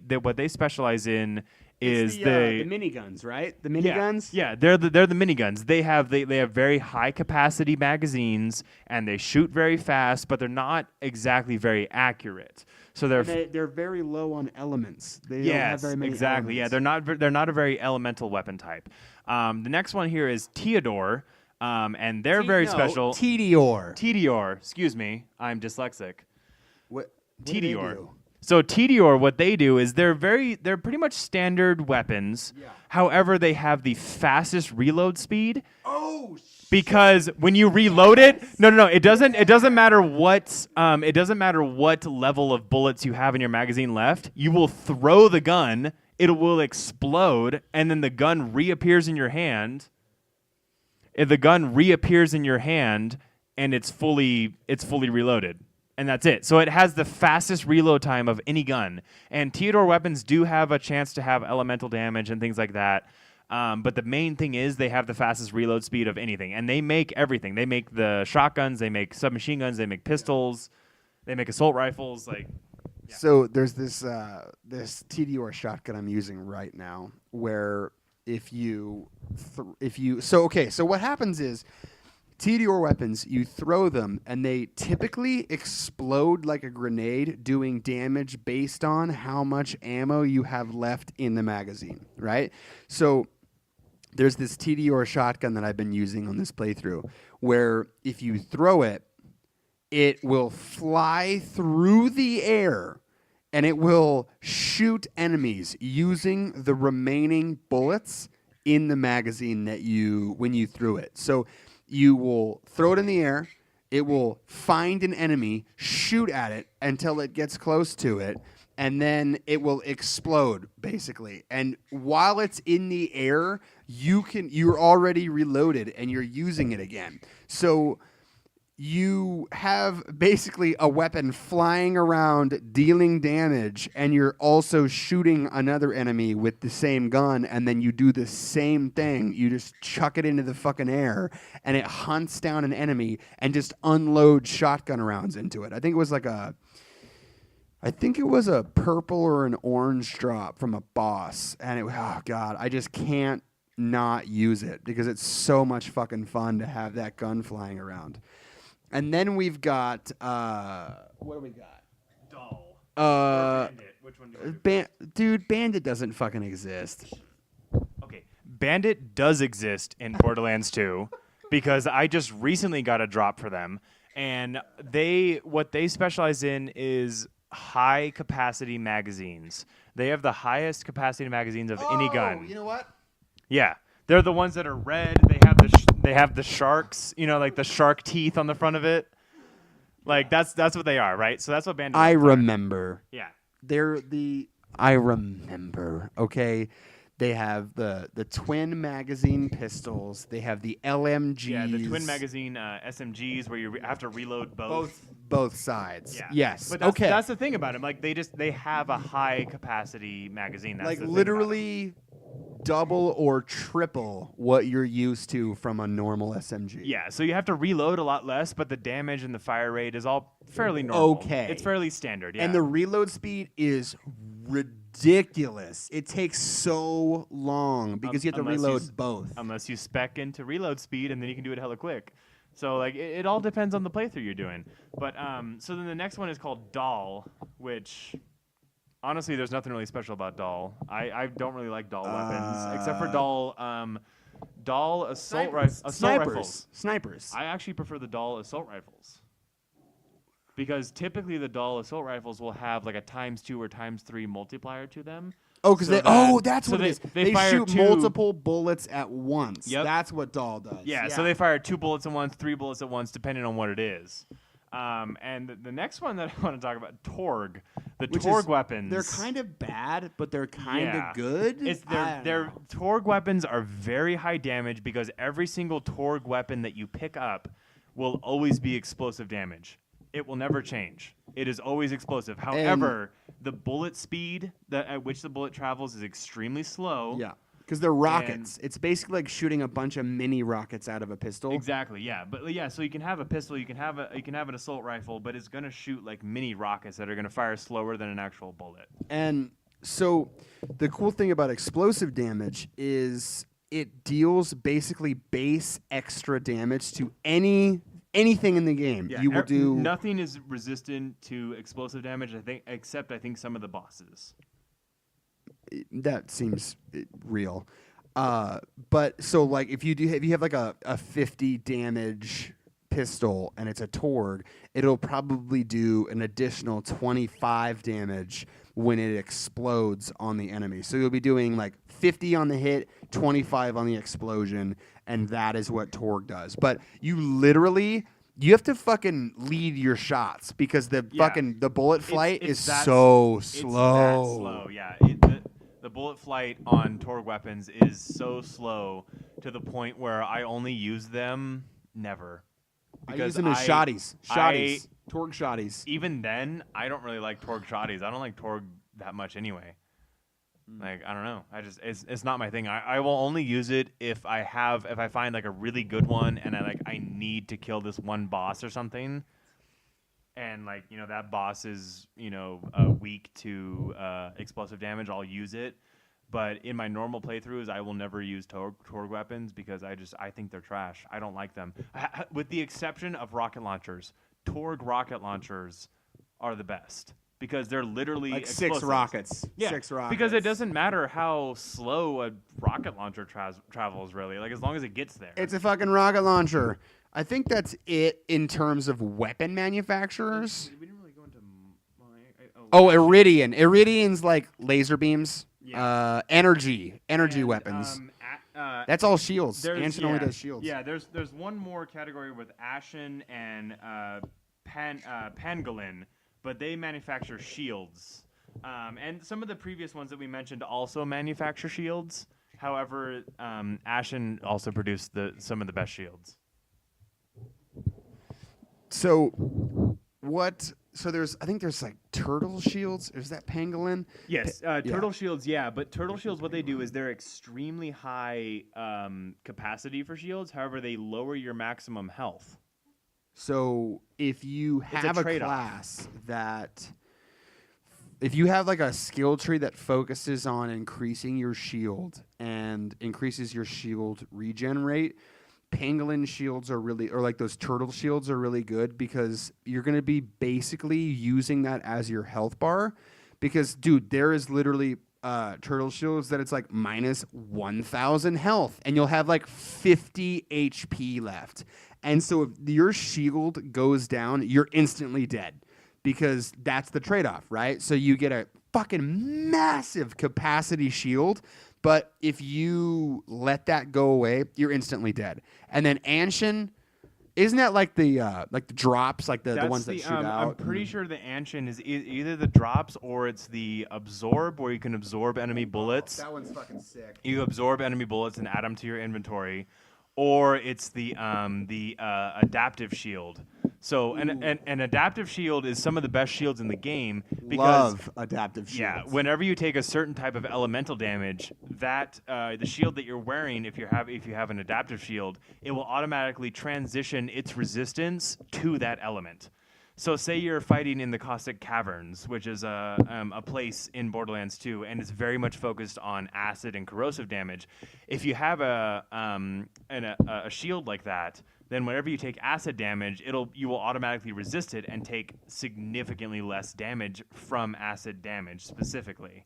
specialize in is the miniguns, right? The miniguns? Yeah, they're the miniguns. They have very high capacity magazines and they shoot very fast, but they're not exactly very accurate. So they're very low on elements. They don't have very many exactly. elements. Yeah, they're not a very elemental weapon type. The next one here is Theodore, and they're very special. Tedior. Excuse me, I'm dyslexic. What Tedior. So Tedior, what they do is they're pretty much standard weapons. Yeah. However, they have the fastest reload speed. Oh shit. Because when you reload it, it doesn't matter what level of bullets you have in your magazine left. You will throw the gun, it will explode, and then the gun reappears in your hand. If the gun reappears in your hand and it's fully reloaded. And that's it. So it has the fastest reload time of any gun. And Theodore weapons do have a chance to have elemental damage and things like that. But the main thing is they have the fastest reload speed of anything. And they make everything. They make the shotguns. They make submachine guns. They make pistols. They make assault rifles. Like, yeah. So there's this Tedior shotgun I'm using right now where so what happens is Tedior weapons, you throw them, and they typically explode like a grenade, doing damage based on how much ammo you have left in the magazine, right? So there's this Tedior shotgun that I've been using on this playthrough, where if you throw it, it will fly through the air, and it will shoot enemies using the remaining bullets in the magazine when you threw it. So you will throw it in the air, it will find an enemy, shoot at it until it gets close to it, and then it will explode, basically. And while it's in the air, you're already reloaded and you're using it again. So you have basically a weapon flying around dealing damage, and you're also shooting another enemy with the same gun, and then you do the same thing. You just chuck it into the fucking air, and it hunts down an enemy and just unloads shotgun rounds into it. I think it was a purple or an orange drop from a boss, and oh god, I just can't not use it because it's so much fucking fun to have that gun flying around. And then we've got what do we got? Doll. Or Bandit. Which one do you want to do? Dude, Bandit doesn't fucking exist. Okay, Bandit does exist in Borderlands 2 because I just recently got a drop for them, and what they specialize in is high capacity magazines. They have the highest capacity magazines of any gun. You know what? Yeah, they're the ones that are red. They have the sharks, like the shark teeth on the front of it. Like that's what they are, right? So that's what Bandit. I remember. Yeah. I remember. Okay. They have the twin magazine pistols. They have the LMGs. Yeah, the twin magazine SMGs where you have to reload both sides. Yeah. Yes. But that's the thing about them. Like they have a high capacity magazine. That's like the thing literally double or triple what you're used to from a normal SMG. Yeah, so you have to reload a lot less, but the damage and the fire rate is all fairly normal. Okay. It's fairly standard, yeah. And the reload speed is ridiculous. It takes so long because you have to reload both. Unless you spec into reload speed, and then you can do it hella quick. So like it all depends on the playthrough you're doing. But so then the next one is called Doll, which honestly there's nothing really special about Doll. I don't really like Doll weapons except for Doll assault rifles. Snipers. I actually prefer the Doll assault rifles. Because typically the Doll assault rifles will have like a ×2 or ×3 multiplier to them. Oh, because that's what it is. They shoot 2 multiple bullets at once. Yep. That's what Doll does. Yeah, so they fire 2 bullets at once, 3 bullets at once, depending on what it is. And the next one that I want to talk about, Torg. Torg weapons. They're kind of bad, but they're kind of good. Their Torg weapons are very high damage because every single Torg weapon that you pick up will always be explosive damage. It will never change. It is always explosive. However, the bullet speed at which the bullet travels is extremely slow. Yeah. Because they're rockets. It's basically like shooting a bunch of mini rockets out of a pistol. Exactly, yeah. But yeah, so you can have a pistol, you can have an assault rifle, but it's gonna shoot like mini rockets that are gonna fire slower than an actual bullet. And so the cool thing about explosive damage is it deals basically base extra damage to anything in the game. Yeah, you will do nothing is resistant to explosive damage, I think, except some of the bosses. That seems real. But so like if you have like a 50 damage pistol and it's a Torg, it'll probably do an additional 25 damage when it explodes on the enemy. So you'll be doing like 50 on the hit, 25 on the explosion, and that is what Torg does. But you have to fucking lead your shots because the bullet flight is so slow. It's that slow, yeah. The bullet flight on Torg weapons is so slow to the point where I only use them never. I use them as shotties. Torg shotties. Even then, I don't really like Torg shotties. I don't like Torg that much anyway. Like, I don't know. It's not my thing. I will only use it if I find like a really good one and I need to kill this one boss or something. And like, that boss is, weak to explosive damage, I'll use it. But in my normal playthroughs, I will never use Torg weapons because I think they're trash. I don't like them. With the exception of rocket launchers. Torg rocket launchers are the best. Because they're literally like explosives. 6 rockets. Yeah, 6 rockets. because it doesn't matter how slow a rocket launcher travels, really. Like, as long as it gets there. It's a fucking rocket launcher. I think that's it in terms of weapon manufacturers. We didn't really go into Iridian. Iridian's like laser beams. Yeah. Energy weapons. That's all shields. Anshin only does shields. Yeah, there's one more category with Ashen and Pangolin. But they manufacture shields. And some of the previous ones that we mentioned also manufacture shields. However, Ashen also produced some of the best shields. So what? So I think there's like turtle shields. Is that pangolin? Yes, Yeah. turtle shields, yeah, but turtle shields, what they do is they're extremely high capacity for shields. However, they lower your maximum health. So if you It's have a trade-off. class that, if you have like a skill tree that focuses on increasing your shield and increases your shield regen rate, pangolin shields are really, or like those turtle shields are really good because you're going to be basically using that as your health bar. Because, dude, there is literally turtle shields that it's like minus 1,000 health, and you'll have like 50 HP left. And so if your shield goes down, you're instantly dead because that's the trade-off, right? So you get a fucking massive capacity shield, but if you let that go away, you're instantly dead. And then Anshin, isn't that like the drops, like the ones that shoot out? I'm pretty sure the Anshin is either the drops or it's the absorb, where you can absorb enemy bullets. That one's fucking sick. You absorb enemy bullets and add them to your inventory, or it's the adaptive shield. So an adaptive shield is some of the best shields in the game because Love adaptive shields. yeah, whenever you take a certain type of elemental damage, that the shield that you're wearing, if you have an adaptive shield, it will automatically transition its resistance to that element. So say you're fighting in the Caustic Caverns, which is a place in Borderlands 2, and it's very much focused on acid and corrosive damage. If you have a shield like that, then whenever you take acid damage, you will automatically resist it and take significantly less damage from acid damage specifically.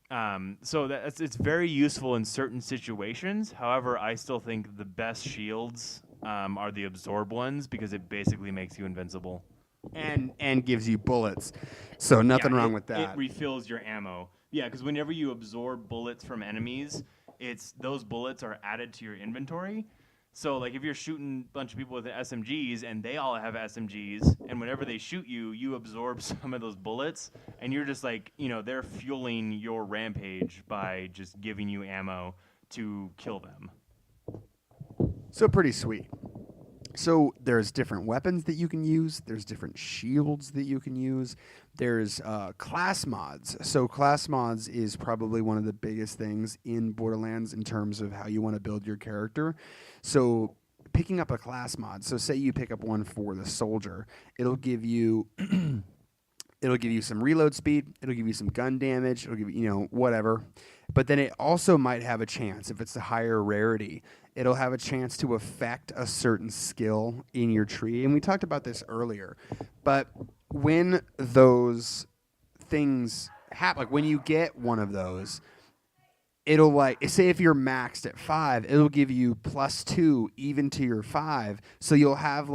So it's very useful in certain situations. However, I still think the best shields are the absorb ones because it basically makes you invincible. And gives you bullets. So nothing wrong with that. It refills your ammo. Yeah, because whenever you absorb bullets from enemies, those bullets are added to your inventory. So, like, if you're shooting a bunch of people with SMGs and they all have SMGs, and whenever they shoot you, you absorb some of those bullets, and you're just like, they're fueling your rampage by just giving you ammo to kill them. So pretty sweet. So there's different weapons that you can use. There's different shields that you can use. There's class mods. So class mods is probably one of the biggest things in Borderlands in terms of how you want to build your character. So picking up a class mod. So say you pick up one for the soldier. It'll give you it'll give you some reload speed. It'll give you some gun damage. It'll give you, whatever. But then it also might have a chance, if it's a higher rarity, it'll have a chance to affect a certain skill in your tree. And we talked about this earlier. But when those things happen, like when you get one of those, it'll say if you're maxed at 5, it'll give you +2 even to your 5. So you'll have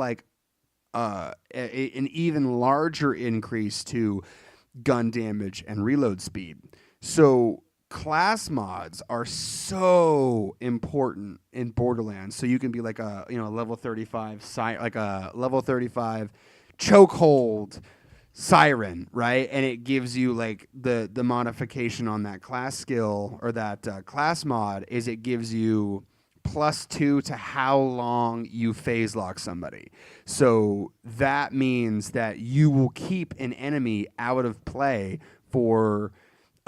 an even larger increase to gun damage and reload speed. So class mods are so important in Borderlands. So you can be like a level 35 like a level 35 chokehold Siren, right? And it gives you like the modification on that class skill or that class mod is it gives you +2 to how long you phase lock somebody. So that means that you will keep an enemy out of play for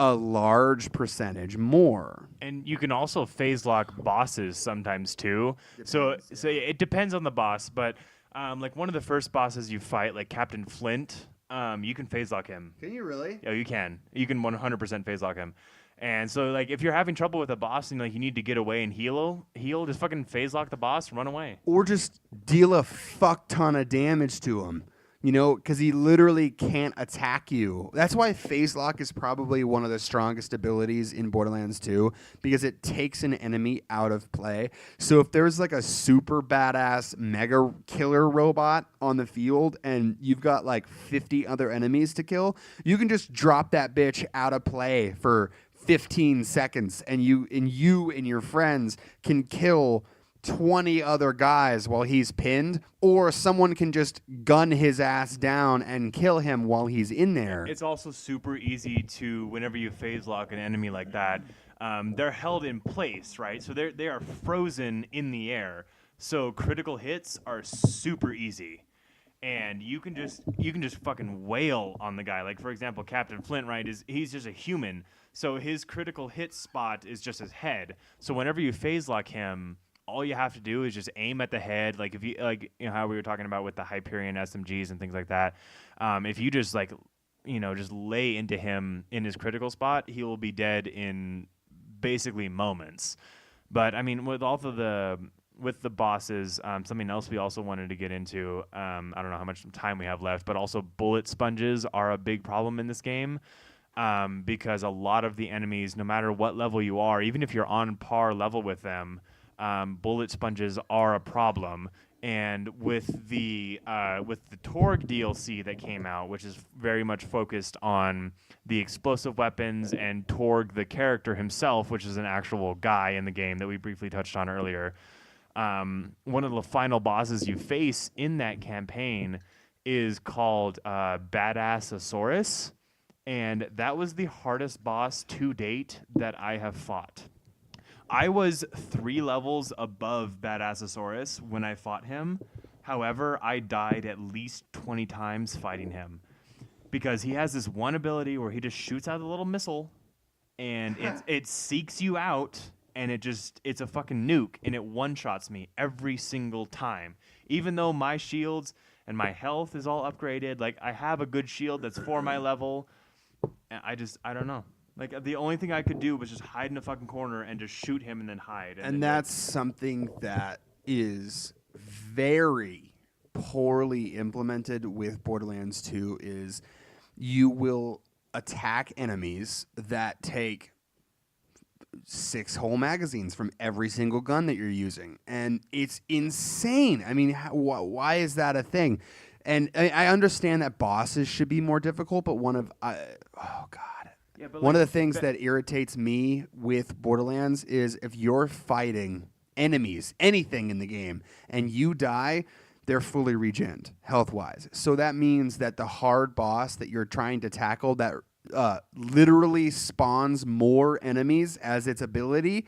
a large percentage more. And you can also phase lock bosses sometimes too. So it depends on the boss, but like one of the first bosses you fight, like Captain Flint, you can phase lock him. Can you really? Yeah, you can. You can 100% phase lock him. And so, like, if you're having trouble with a boss and like you need to get away and heal, just fucking phase lock the boss and run away. Or just deal a fuck ton of damage to him. Because he literally can't attack you. That's why phase lock is probably one of the strongest abilities in Borderlands 2, because it takes an enemy out of play. So if there's like a super badass mega killer robot on the field and you've got like 50 other enemies to kill, you can just drop that bitch out of play for 15 seconds and you and your friends can kill 20 other guys while he's pinned, or someone can just gun his ass down and kill him while he's in there. It's also super easy to, whenever you phase lock an enemy like that, they're held in place, right? So they are frozen in the air. So critical hits are super easy. and you can just fucking wail on the guy. Like, for example, Captain Flint, right? He's just a human, so his critical hit spot is just his head. So whenever you phase lock him, all you have to do is just aim at the head. Like, if you how we were talking about with the Hyperion SMGs and things like that. If you just just lay into him in his critical spot, he will be dead in basically moments. But I mean, with the bosses, something else we also wanted to get into. I don't know how much time we have left, but also bullet sponges are a big problem in this game, because a lot of the enemies, no matter what level you are, even if you're on par level with them, bullet sponges are a problem. And with the Torg DLC that came out, which is very much focused on the explosive weapons and Torg the character himself, which is an actual guy in the game that we briefly touched on earlier. One of the final bosses you face in that campaign is called Badassosaurus, and that was the hardest boss to date that I have fought. I was 3 levels above Badassosaurus when I fought him. However, I died at least 20 times fighting him, because he has this one ability where he just shoots out a little missile, and it seeks you out, and it's a fucking nuke, and it one-shots me every single time. Even though my shields and my health is all upgraded, like, I have a good shield that's for my level, and I don't know. Like, the only thing I could do was just hide in a fucking corner and just shoot him and then hide. And that's something that is very poorly implemented with Borderlands 2 is you will attack enemies that take 6 whole magazines from every single gun that you're using. And it's insane. I mean, why is that a thing? And I understand that bosses should be more difficult, but one of the things that irritates me with Borderlands is if you're fighting enemies, anything in the game, and you die, they're fully regened health-wise. So that means that the hard boss that you're trying to tackle that literally spawns more enemies as its ability,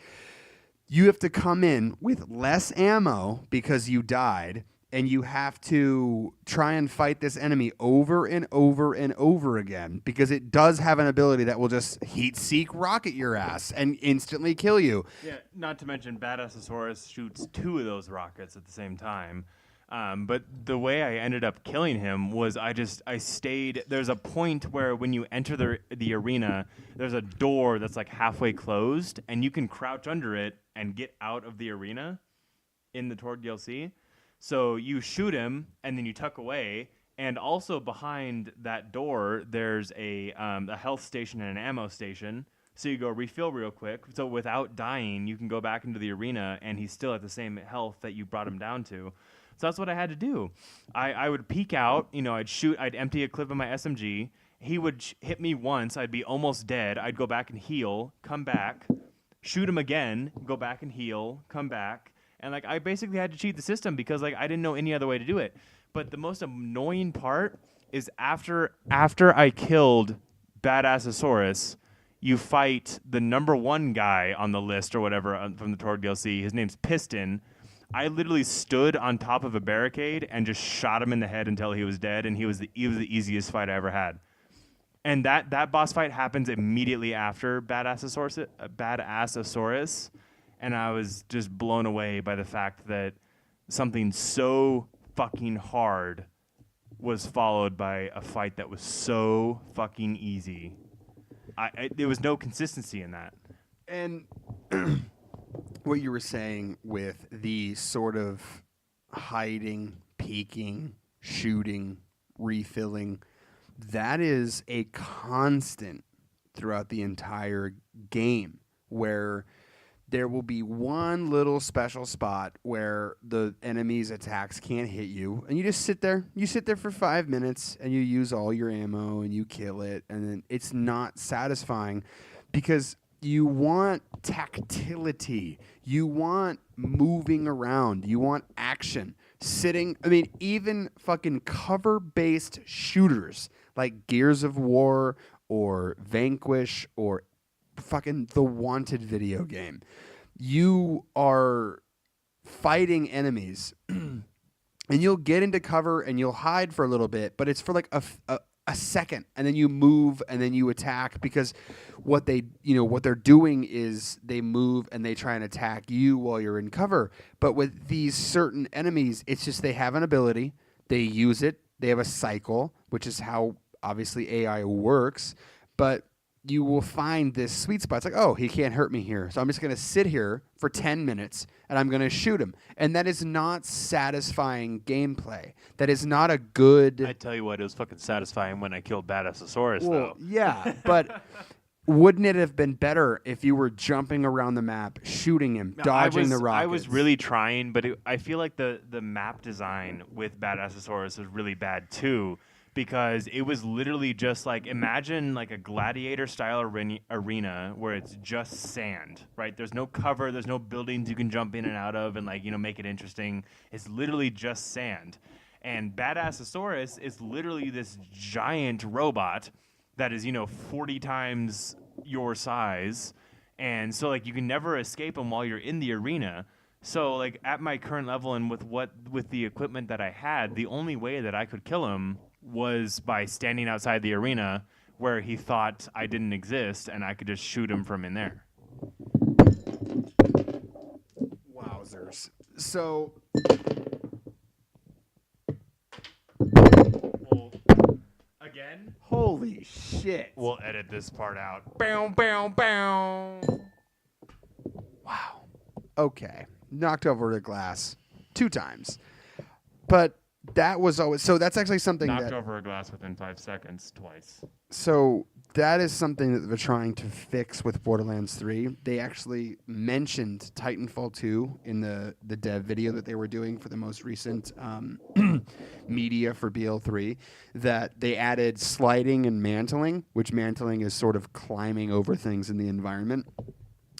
you have to come in with less ammo because you died, and you have to try and fight this enemy over and over and over again because it does have an ability that will just heat-seek rocket your ass and instantly kill you. Yeah, not to mention Badassosaurus shoots 2 of those rockets at the same time. But the way I ended up killing him was I stayed. There's a point where when you enter the arena, there's a door that's like halfway closed, and you can crouch under it and get out of the arena in the Torg DLC. So you shoot him, and then you tuck away. And also behind that door, there's a health station and an ammo station. So you go refill real quick. So without dying, you can go back into the arena, and he's still at the same health that you brought him down to. So that's what I had to do. I would peek out. I'd empty a clip of my SMG. He would hit me once. I'd be almost dead. I'd go back and heal, come back, shoot him again, go back and heal, come back. And I basically had to cheat the system because I didn't know any other way to do it. But the most annoying part is after I killed Badassosaurus, you fight the number 1 guy on the list or whatever from the Torg DLC. His name's Piston. I literally stood on top of a barricade and just shot him in the head until he was dead, and he was the easiest fight I ever had. And that boss fight happens immediately after Badassosaurus. And I was just blown away by the fact that something so fucking hard was followed by a fight that was so fucking easy. There was no consistency in that. And what you were saying with the sort of hiding, peeking, shooting, refilling, that is a constant throughout the entire game where there will be one little special spot where the enemy's attacks can't hit you, and you just sit there. You sit there for 5 minutes, and you use all your ammo, and you kill it, and then it's not satisfying because you want tactility. You want moving around. You want action. Even fucking cover-based shooters like Gears of War or Vanquish or fucking the Wanted video game. You are fighting enemies and you'll get into cover and you'll hide for a little bit, but it's for like a second, and then you move and then you attack, because what they're doing is they move and they try and attack you while you're in cover. But with these certain enemies, it's just they have an ability, they use it, they have a cycle, which is how obviously AI works. But you will find this sweet spot. It's like, oh, he can't hurt me here, so I'm just going to sit here for 10 minutes and I'm going to shoot him. And that is not satisfying gameplay. That is not a good... I tell you what, it was fucking satisfying when I killed Badassosaurus, Well, though. yeah, but wouldn't it have been better if you were jumping around the map, shooting him, dodging the rockets? I was really trying, but I feel like the map design with Badassosaurus was really bad, too. Because it was literally just like, imagine like a gladiator-style arena where it's just sand, right? There's no cover, there's no buildings you can jump in and out of and like, make it interesting. It's literally just sand. And Badassosaurus is literally this giant robot that is, 40 times your size. And so like you can never escape him while you're in the arena. So like at my current level and with the equipment that I had, the only way that I could kill him was by standing outside the arena where he thought I didn't exist, and I could just shoot him from in there. Wowzers. So... Again? Holy shit. We'll edit this part out. Bow, bow, bow. Wow. Okay. Knocked over the glass 2 times. But that was always... So that's actually something Knocked over a glass within 5 seconds twice. So that is something that they're trying to fix with Borderlands 3. They actually mentioned Titanfall 2 in the dev video that they were doing for the most recent media for BL3, that they added sliding and mantling, which mantling is sort of climbing over things in the environment.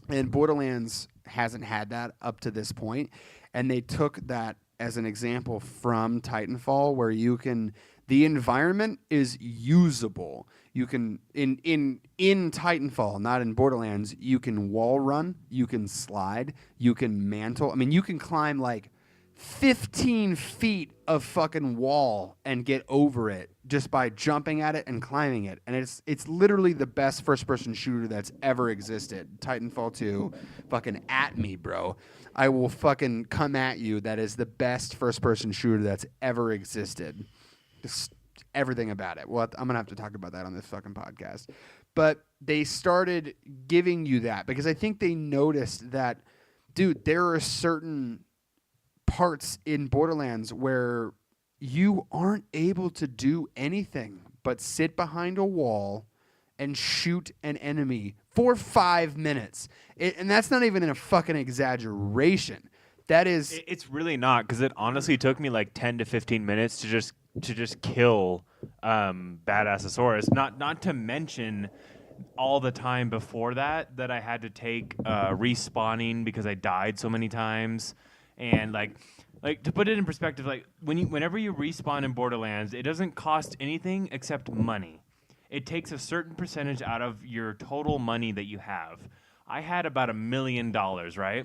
And Borderlands hasn't had that up to this point, and they took that as an example from Titanfall, where the environment is usable. You can in Titanfall, not in Borderlands, you can wall run, you can slide, you can mantle. I mean, you can climb like 15 feet of fucking wall and get over it just by jumping at it and climbing it. And it's literally the best first-person shooter that's ever existed. Titanfall 2, fucking at me, bro. I will fucking come at you. That is the best first-person shooter that's ever existed. Just everything about it. Well, I'm going to have to talk about that on this fucking podcast. But they started giving you that because I think they noticed that, dude, there are certain parts in Borderlands where you aren't able to do anything but sit behind a wall and shoot an enemy for 5 minutes. And that's not even a fucking exaggeration. That is... It's really not, because it honestly took me like 10 to 15 minutes to just kill Badassosaurus. Not to mention all the time before that I had to take respawning because I died so many times. And like to put it in perspective, like whenever you respawn in Borderlands, it doesn't cost anything except money. It takes a certain percentage out of your total money that you have. I had about $1 million, right?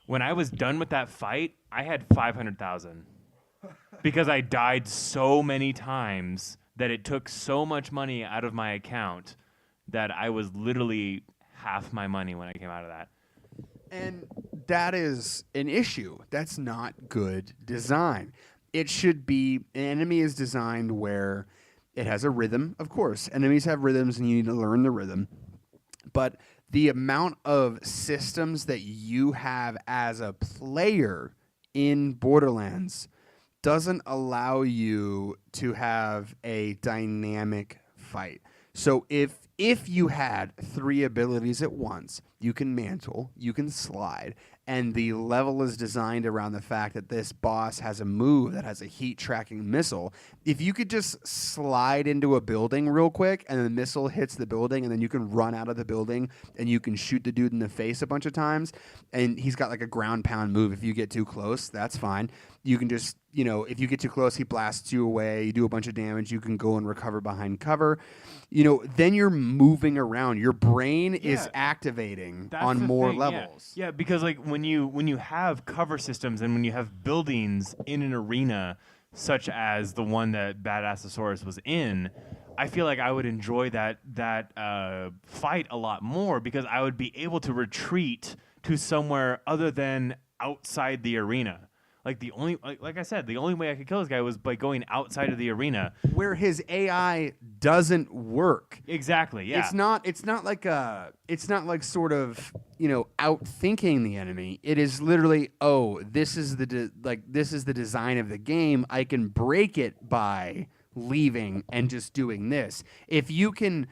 When I was done with that fight, I had 500,000 because I died so many times that it took so much money out of my account that I was literally half my money when I came out of that. And that is an issue. That's not good design. It should be, an enemy is designed where it has a rhythm. Of course, enemies have rhythms and you need to learn the rhythm. But the amount of systems that you have as a player in Borderlands doesn't allow you to have a dynamic fight. So if you had 3 abilities at once, you can mantle, you can slide, and the level is designed around the fact that this boss has a move that has a heat tracking missile. If you could just slide into a building real quick and the missile hits the building and then you can run out of the building and you can shoot the dude in the face a bunch of times, and he's got like a ground pound move. If you get too close, that's fine. You can just, if you get too close, he blasts you away. You do a bunch of damage. You can go and recover behind cover. Then you're moving around. Your brain is activating on more levels. Yeah, because like when you have cover systems and when you have buildings in an arena such as the one that Badassosaurus was in, I feel like I would enjoy that fight a lot more because I would be able to retreat to somewhere other than outside the arena. Like like I said, the only way I could kill this guy was by going outside of the arena, where his AI doesn't work. Exactly. Yeah. It's not like sort of outthinking the enemy. It is literally, this is the design of the game. I can break it by leaving and just doing this. If you can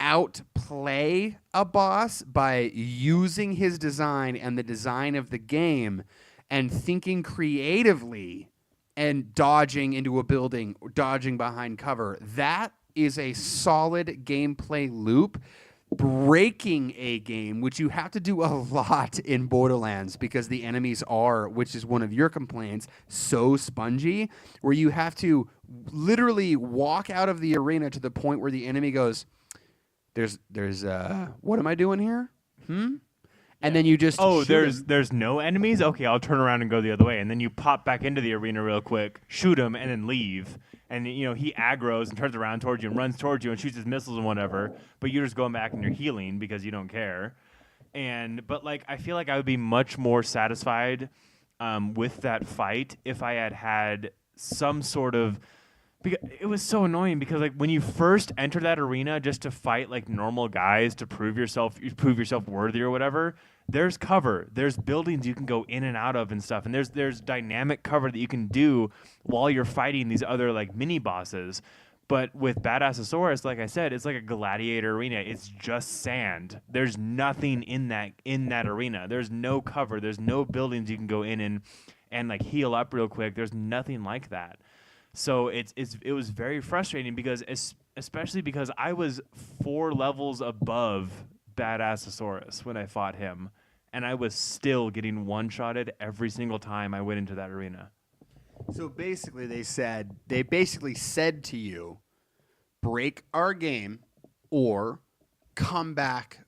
outplay a boss by using his design and the design of the game and thinking creatively and dodging into a building, or dodging behind cover, that is a solid gameplay loop. Breaking a game, which you have to do a lot in Borderlands because the enemies are, which is one of your complaints, so spongy, where you have to literally walk out of the arena to the point where the enemy goes, there's what am I doing here? And then you just there's no enemies? Okay, I'll turn around and go the other way. And then you pop back into the arena real quick, shoot him, and then leave. And he aggroes and turns around towards you and runs towards you and shoots his missiles and whatever. But you're just going back and you're healing because you don't care. But like I feel like I would be much more satisfied with that fight if I had some sort of. Because it was so annoying because like when you first enter that arena just to fight like normal guys to prove yourself worthy or whatever, there's cover, there's buildings you can go in and out of and stuff, and there's dynamic cover that you can do while you're fighting these other like mini bosses. But with Badassosaurus, like I said, it's like a gladiator arena. It's just sand. There's nothing in that arena. There's no cover. There's no buildings you can go in and like heal up real quick. There's nothing like that. So it was very frustrating because especially because I was 4 levels above Badassosaurus when I fought him, and I was still getting one-shotted every single time I went into that arena. So basically they said to you, break our game or come back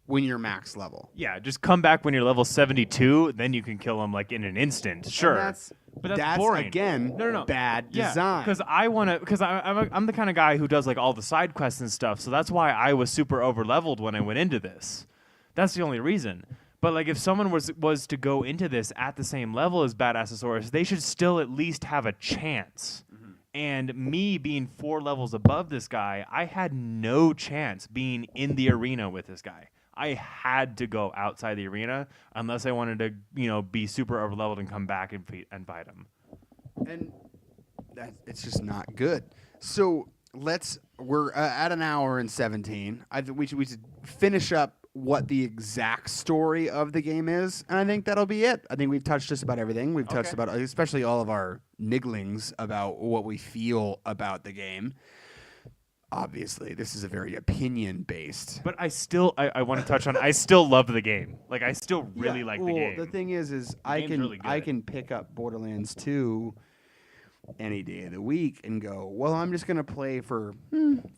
when you're max level. Yeah, just come back when you're level 72, then you can kill him like in an instant. Sure. But that's boring. Again, bad design. Because I'm the kind of guy who does like all the side quests and stuff, so that's why I was super over leveled when I went into this. That's the only reason. But like if someone was to go into this at the same level as Badassosaurus, they should still at least have a chance. Mm-hmm. And me being 4 levels above this guy, I had no chance being in the arena with this guy. I had to go outside the arena unless I wanted to, be super overleveled and come back and fight him. And it's just not good. So we're at an hour and 17. I think we should finish up what the exact story of the game is, and I think that'll be it. I think we've touched just about everything. We've touched about, especially all of our nigglings about what we feel about the game. Obviously, this is a very opinion-based. But I want to touch on, I still love the game. Like, I still really like the game. The thing is I can pick up Borderlands 2 any day of the week and go, well, I'm just going to play for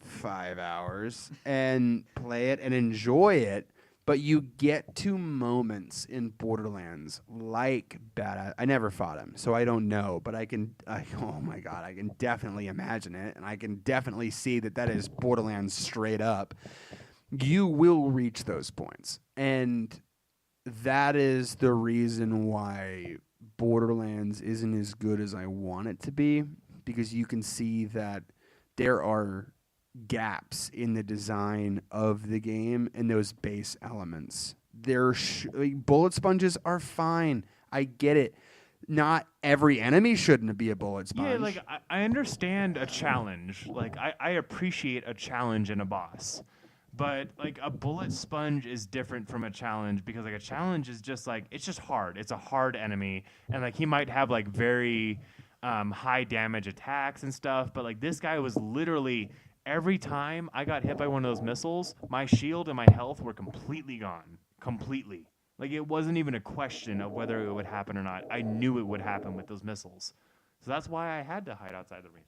5 hours and play it and enjoy it. But you get to moments in Borderlands like I never fought him, so I don't know. But oh my God, I can definitely imagine it. And I can definitely see that is Borderlands straight up. You will reach those points. And that is the reason why Borderlands isn't as good as I want it to be. Because you can see that there are gaps in the design of the game and those base elements. Bullet sponges are fine. I get it. Not every enemy shouldn't be a bullet sponge. Yeah, like I understand a challenge. Like I appreciate a challenge in a boss. But like a bullet sponge is different from a challenge because like a challenge is just like it's just hard. It's a hard enemy and like he might have like very high damage attacks and stuff, but like this guy was literally every time I got hit by one of those missiles, my shield and my health were completely gone. Completely. Like it wasn't even a question of whether it would happen or not. I knew it would happen with those missiles. So that's why I had to hide outside the arena.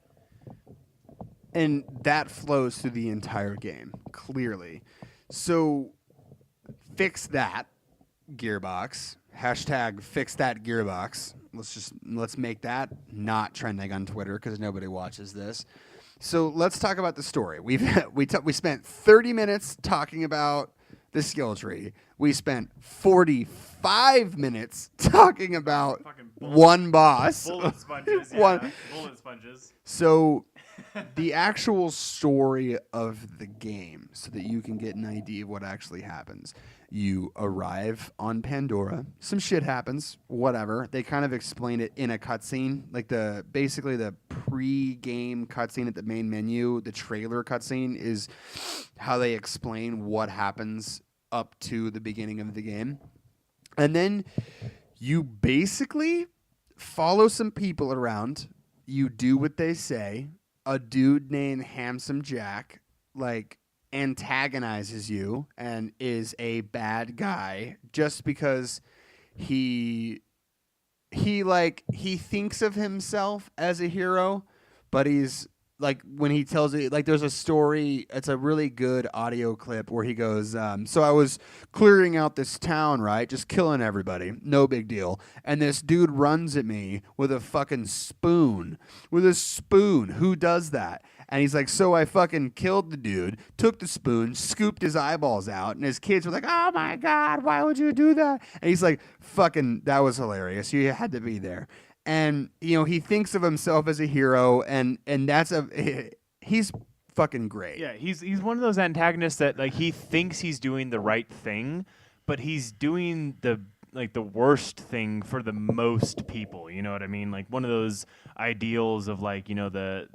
And that flows through the entire game, clearly. So fix that, Gearbox. Hashtag fix that, Gearbox. Let's make that not trending on Twitter because nobody watches this. So let's talk about the story. We spent 30 minutes talking about the skill tree. We spent 45 minutes talking about one boss. Bullet sponges. Yeah. Bullet sponges. So the actual story of the game, so that you can get an idea of what actually happens. You arrive on Pandora. Some shit happens. Whatever. They kind of explain it in a cutscene, like basically the pre-game cutscene at the main menu. The trailer cutscene is how they explain what happens up to the beginning of the game, and then you basically follow some people around. You do what they say. A dude named Handsome Jack, like, antagonizes you and is a bad guy just because he thinks of himself as a hero, but he's like, when he tells it, like, there's a story, it's a really good audio clip where he goes, so I was clearing out this town, right? Just killing everybody. No big deal. And this dude runs at me with a fucking spoon. With a spoon. Who does that? And he's like, so I fucking killed the dude, took the spoon, scooped his eyeballs out, and his kids were like, oh my God, why would you do that? And he's like, fucking, that was hilarious. You had to be there. And, you know, he thinks of himself as a hero, and he's fucking great. Yeah, he's one of those antagonists that, like, he thinks he's doing the right thing, but he's doing the worst thing for the most people. You know what I mean? Like, one of those ideals of, like, you know, the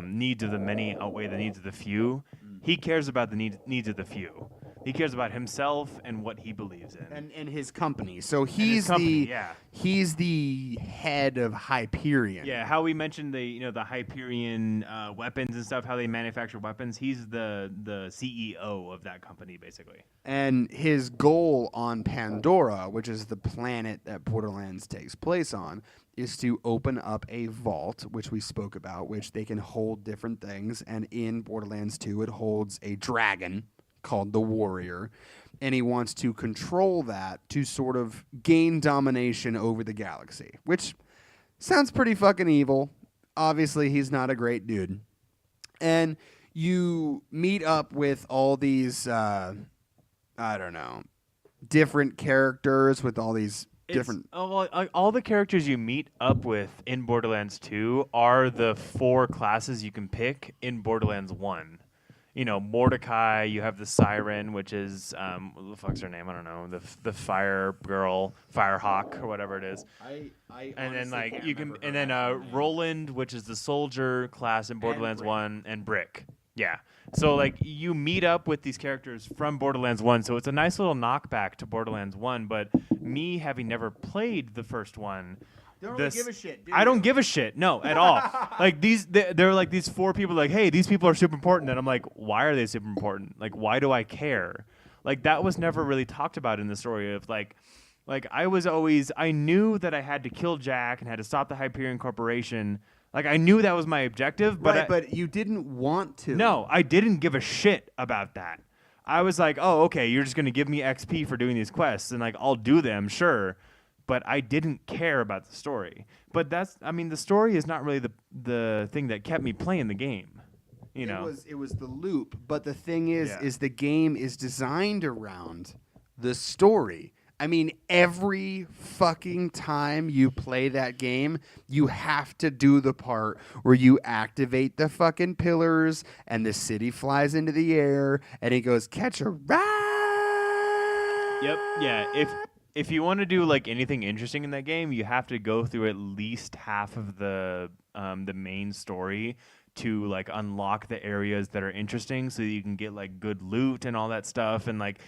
needs of the many outweigh the needs of the few. He cares about the needs of the few. He cares about himself and what he believes in, and his company. So he's the head of Hyperion. Yeah, how we mentioned the Hyperion weapons and stuff, how they manufacture weapons. He's the CEO of that company, basically. And his goal on Pandora, which is the planet that Borderlands takes place on, is to open up a vault, which we spoke about, which they can hold different things. And in Borderlands 2, it holds a dragon called the Warrior, and he wants to control that to sort of gain domination over the galaxy, which sounds pretty fucking evil. Obviously, he's not a great dude. And you meet up with all these, different characters with all these different... all the characters you meet up with in Borderlands 2 are the 4 classes you can pick in Borderlands 1. You know, Mordecai, you have the Siren, which is, what the fuck's her name? I don't know. The fire girl, Firehawk, or whatever it is. And then, like, you can, and then Roland, which is the soldier class in Borderlands 1, and Brick. Yeah. So, like, you meet up with these characters from Borderlands 1, so it's a nice little knockback to Borderlands 1, but me having never played the first one, don't really give a shit, I don't give a shit, no, at all. Like, they're like these 4 people, like, hey, these people are super important, and I'm like, why are they super important? Like, why do I care? Like, that was never really talked about in the story of, like I knew that I had to kill Jack and had to stop the Hyperion Corporation. Like, I knew that was my objective, but but you didn't want to. No, I didn't give a shit about that. I was like, oh, okay, you're just going to give me XP for doing these quests, and, like, I'll do them, sure. But I didn't care about the story. But the story is not really the thing that kept me playing the game. You know, it was the loop. But the thing is the game is designed around the story. I mean, every fucking time you play that game, you have to do the part where you activate the fucking pillars and the city flies into the air and it goes, catch a ride. Yep. Yeah. If you want to do, like, anything interesting in that game, you have to go through at least half of the main story to, like, unlock the areas that are interesting, so that you can get, like, good loot and all that stuff. And, like,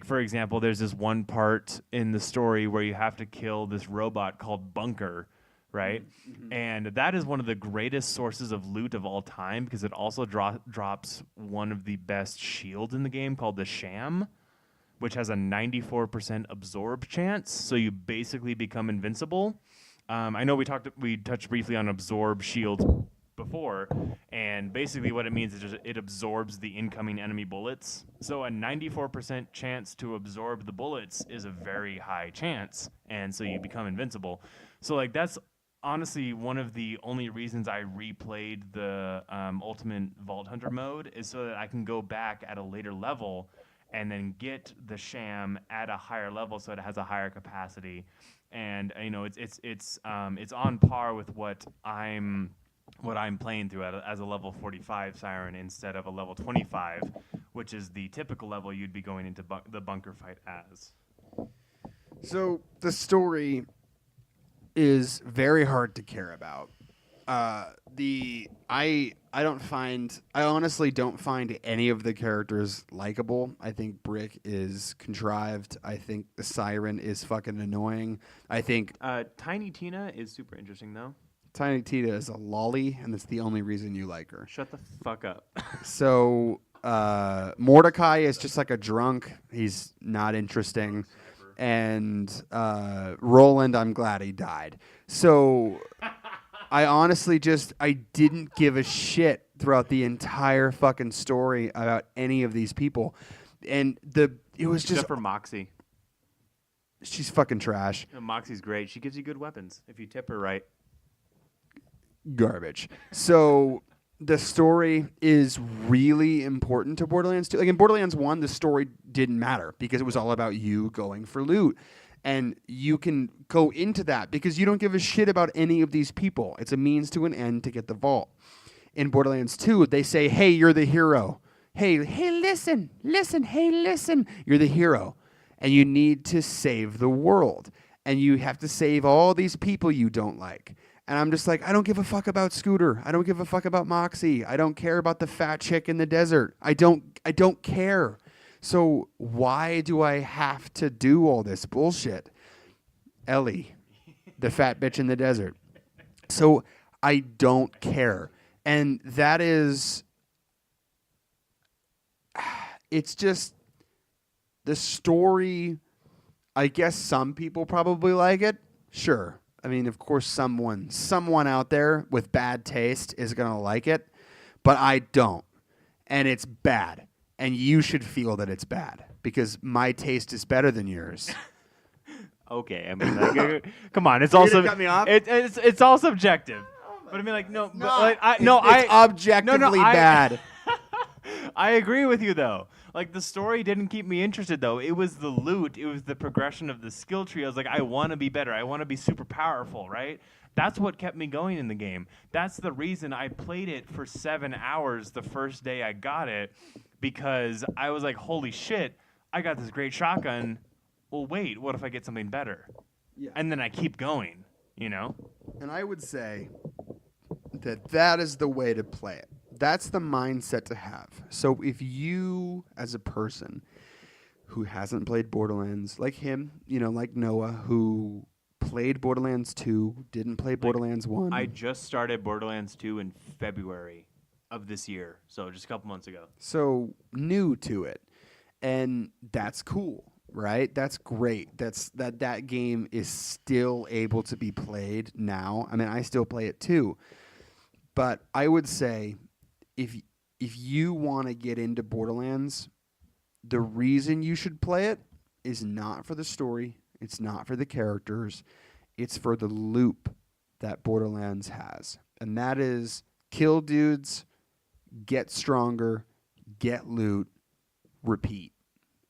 for example, there's this one part in the story where you have to kill this robot called Bunker, right? Mm-hmm. And that is one of the greatest sources of loot of all time, because it also drops one of the best shields in the game called the Sham. which has a 94% absorb chance. So you basically become invincible. I know we touched briefly on absorb shields before, and basically what it means is just it absorbs the incoming enemy bullets. So a 94% chance to absorb the bullets is a very high chance, and so you become invincible. So like that's honestly one of the only reasons I replayed the Ultimate Vault Hunter mode is so that I can go back at a later level and then get the sham at a higher level so it has a higher capacity. And it's on par with what I'm playing through as a level 45 Siren instead of a level 25, which is the typical level you'd be going into the bunker fight as. So the story is very hard to care about. I honestly don't find any of the characters likable. I think Brick is contrived. I think the Siren is fucking annoying. I think Tiny Tina is super interesting though. Tiny Tina is a lolly, and that's the only reason you like her. Shut the fuck up. So Mordecai is just like a drunk. He's not interesting. And Roland, I'm glad he died. So I honestly I didn't give a shit throughout the entire fucking story about any of these people. And it was just... Except for Moxie. She's fucking trash. Moxie's great. She gives you good weapons if you tip her right. Garbage. So the story is really important to Borderlands 2. Like in Borderlands 1, the story didn't matter because it was all about you going for loot. And you can go into that because you don't give a shit about any of these people. It's a means to an end to get the vault. In Borderlands 2, they say, hey, you're the hero. Hey, listen. Hey, listen. You're the hero. And you need to save the world. And you have to save all these people you don't like. And I'm just like, I don't give a fuck about Scooter. I don't give a fuck about Moxie. I don't care about the fat chick in the desert. I don't care. So why do I have to do all this bullshit? Ellie, the fat bitch in the desert. So I don't care. And that is, it's just the story. I guess some people probably like it. Sure. I mean, of course, someone out there with bad taste is going to like it, but I don't. And it's bad. And you should feel that it's bad because my taste is better than yours. Okay, I mean, like, come on, it's also cut me off? It's all subjective. But I mean, like, no, but like, it's objectively bad. I agree with you though. Like the story didn't keep me interested though. It was the loot. It was the progression of the skill tree. I was like, I want to be better. I want to be super powerful, right? That's what kept me going in the game. That's the reason I played it for 7 hours the first day I got it, because I was like, holy shit, I got this great shotgun. Well, wait, what if I get something better? Yeah. And then I keep going, you know? And I would say that is the way to play it. That's the mindset to have. So if you, as a person who hasn't played Borderlands, like him, like Noah, who played Borderlands 2, didn't play Borderlands 1. I just started Borderlands 2 in February of this year, so just a couple months ago. So new to it. And that's cool, right? That's great. That game is still able to be played now. I mean, I still play it too. But I would say if you want to get into Borderlands, the reason you should play it is not for the story. It's not for the characters. It's for the loop that Borderlands has. And that is kill dudes, get stronger, get loot, repeat.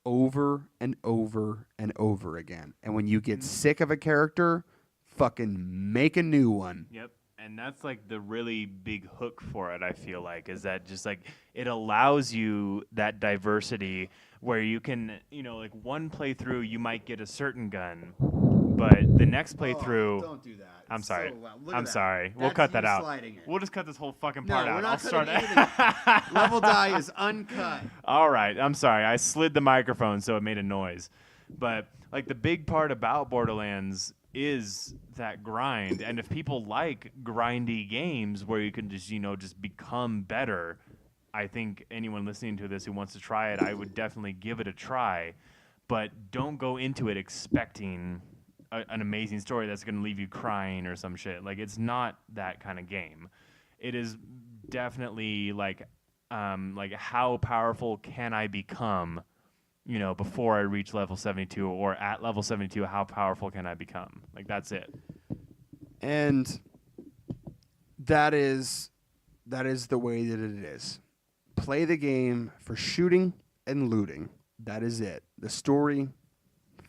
Over and over and over again. And when you get sick of a character, fucking make a new one. Yep. And that's like the really big hook for it, I feel like, is that just like it allows you that diversity where you can, like one playthrough you might get a certain gun, but the next playthrough. Don't do that. I'm sorry. So loud. I'm sorry. We'll cut that out. We'll just cut this whole fucking part out. I'll start it. Level die is uncut. All right. I'm sorry. I slid the microphone so it made a noise. But like the big part about Borderlands is that grind, and if people like grindy games where you can just become better, I think anyone listening to this who wants to try it, I would definitely give it a try. but don't go into it expecting an amazing story that's going to leave you crying or some shit. Like, it's not that kind of game. It is definitely like how powerful can I become, before I reach level 72, or at level 72, how powerful can I become? Like, that's it. And that is the way that it is. Play the game for shooting and looting. That is it. The story,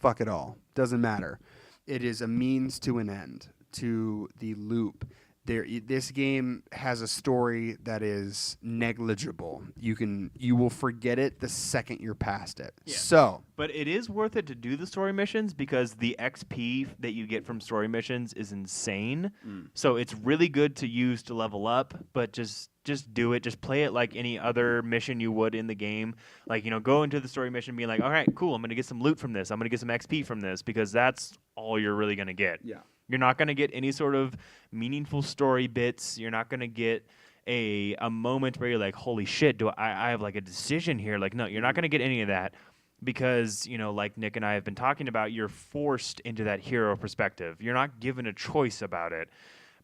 fuck it all. Doesn't matter. It is a means to an end, to the loop. This game has a story that is negligible. You will forget it the second you're past it. Yeah. So, but it is worth it to do the story missions because the XP that you get from story missions is insane. So it's really good to use to level up, but just do it. Just play it like any other mission you would in the game. Like, go into the story mission being like, all right, cool, I'm going to get some loot from this. I'm going to get some XP from this, because that's all you're really going to get. yeah. You're not going to get any sort of meaningful story bits. You're not going to get a moment where you're like, holy shit, I have like a decision here? Like, no, you're not going to get any of that because, like Nick and I have been talking about, you're forced into that hero perspective. You're not given a choice about it.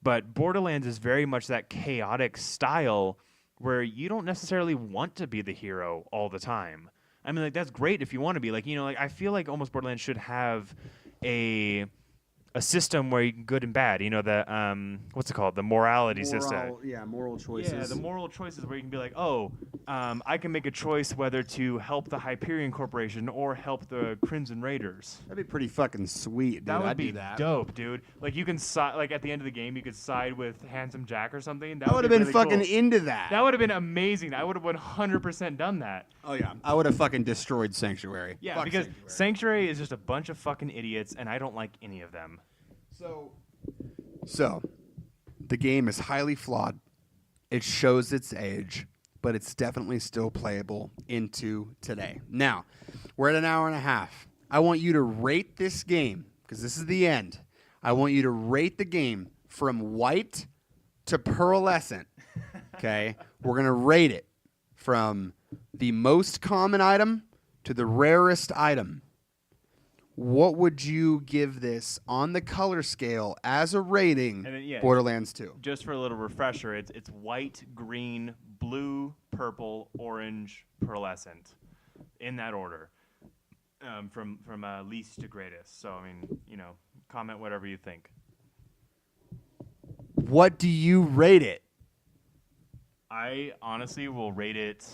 But Borderlands is very much that chaotic style where you don't necessarily want to be the hero all the time. I mean, like, that's great if you want to be. Like, I feel like almost Borderlands should have a system where you can good and bad, the what's it called, the morality system. Yeah, moral choices. Yeah, the moral choices where you can be like, I can make a choice whether to help the Hyperion Corporation or help the Crimson Raiders. That'd be pretty fucking sweet, dude. That would I'd be do that. dope, dude. Like, you can side, like, at the end of the game, you could side with Handsome Jack or something. I would have been really fucking cool. into that. That would have been amazing. I would have 100% done that. Oh yeah, I would have fucking destroyed Sanctuary. Yeah, Fuck because Sanctuary is just a bunch of fucking idiots, and I don't like any of them. So, the game is highly flawed. It shows its age, but it's definitely still playable into today. Now, we're at an hour and a half. I want you to rate this game, because this is the end. I want you to rate the game from white to pearlescent. Okay? We're going to rate it from the most common item to the rarest item. What would you give this on the color scale as a rating? And then, Borderlands 2. Just for a little refresher, it's white, green, blue, purple, orange, pearlescent, in that order, from least to greatest. So, I mean, comment whatever you think. What do you rate it? I honestly will rate it.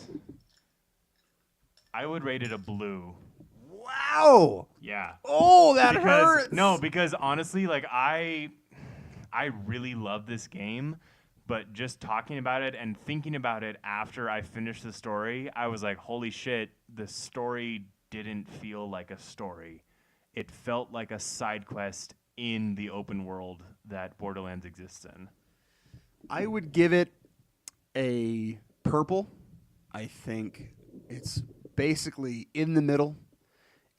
I would rate it a blue. Wow. Yeah. Oh, that hurts. No, because honestly, like, I really love this game, but just talking about it and thinking about it after I finished the story, I was like, holy shit, the story didn't feel like a story. It felt like a side quest in the open world that Borderlands exists in. I would give it a purple. I think it's basically in the middle.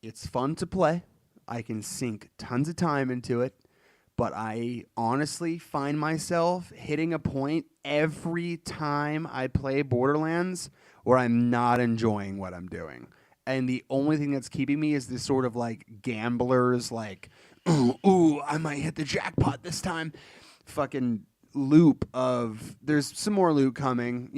It's fun to play. I can sink tons of time into it, but I honestly find myself hitting a point every time I play Borderlands where I'm not enjoying what I'm doing. And the only thing that's keeping me is this sort of like gamblers, like, ooh, I might hit the jackpot this time. Fucking loop of, there's some more loot coming.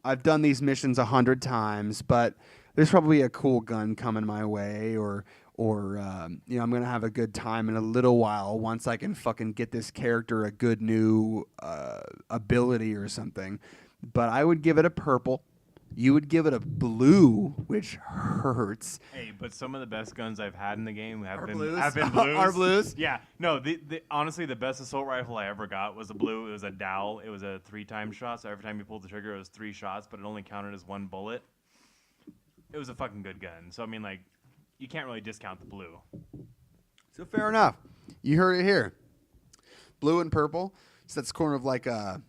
I've done these missions 100 times, but there's probably a cool gun coming my way, or I'm gonna have a good time in a little while once I can fucking get this character a good new ability or something. But I would give it a purple. You would give it a blue, which hurts. Hey, but some of the best guns I've had in the game have been blues? have been blues. Are blues? Yeah. No, honestly, the best assault rifle I ever got was a blue. It was a dowel. It was a 3-time shot, so every time you pulled the trigger, it was 3 shots, but it only counted as 1 bullet. It was a fucking good gun. So, I mean, like, you can't really discount the blue. So fair enough. You heard it here. Blue and purple. So that's kind of like a...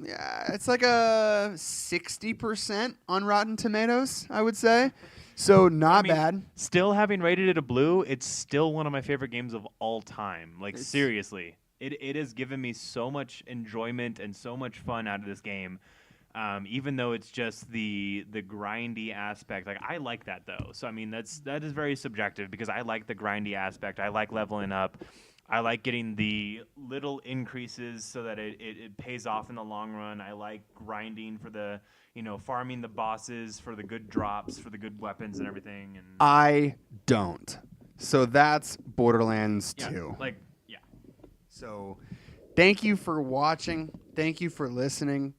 Yeah, it's like a 60% on Rotten Tomatoes, I would say. So not bad. Still having rated it a blue, it's still one of my favorite games of all time. Like, seriously. It has given me so much enjoyment and so much fun out of this game. even though it's just the grindy aspect. Like I like that though. So I mean that is very subjective because I like the grindy aspect. I like leveling up. I like getting the little increases so that it pays off in the long run. I like grinding for the, farming the bosses for the good drops, for the good weapons and everything. And I don't. So that's Borderlands 2. yeah. So thank you for watching. Thank you for listening.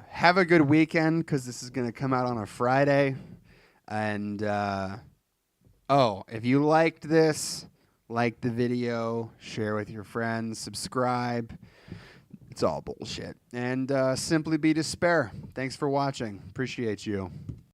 Have a good weekend because this is going to come out on a Friday. And, if you liked this, like the video, share with your friends, subscribe. It's all bullshit. And simply be despair. Thanks for watching. Appreciate you.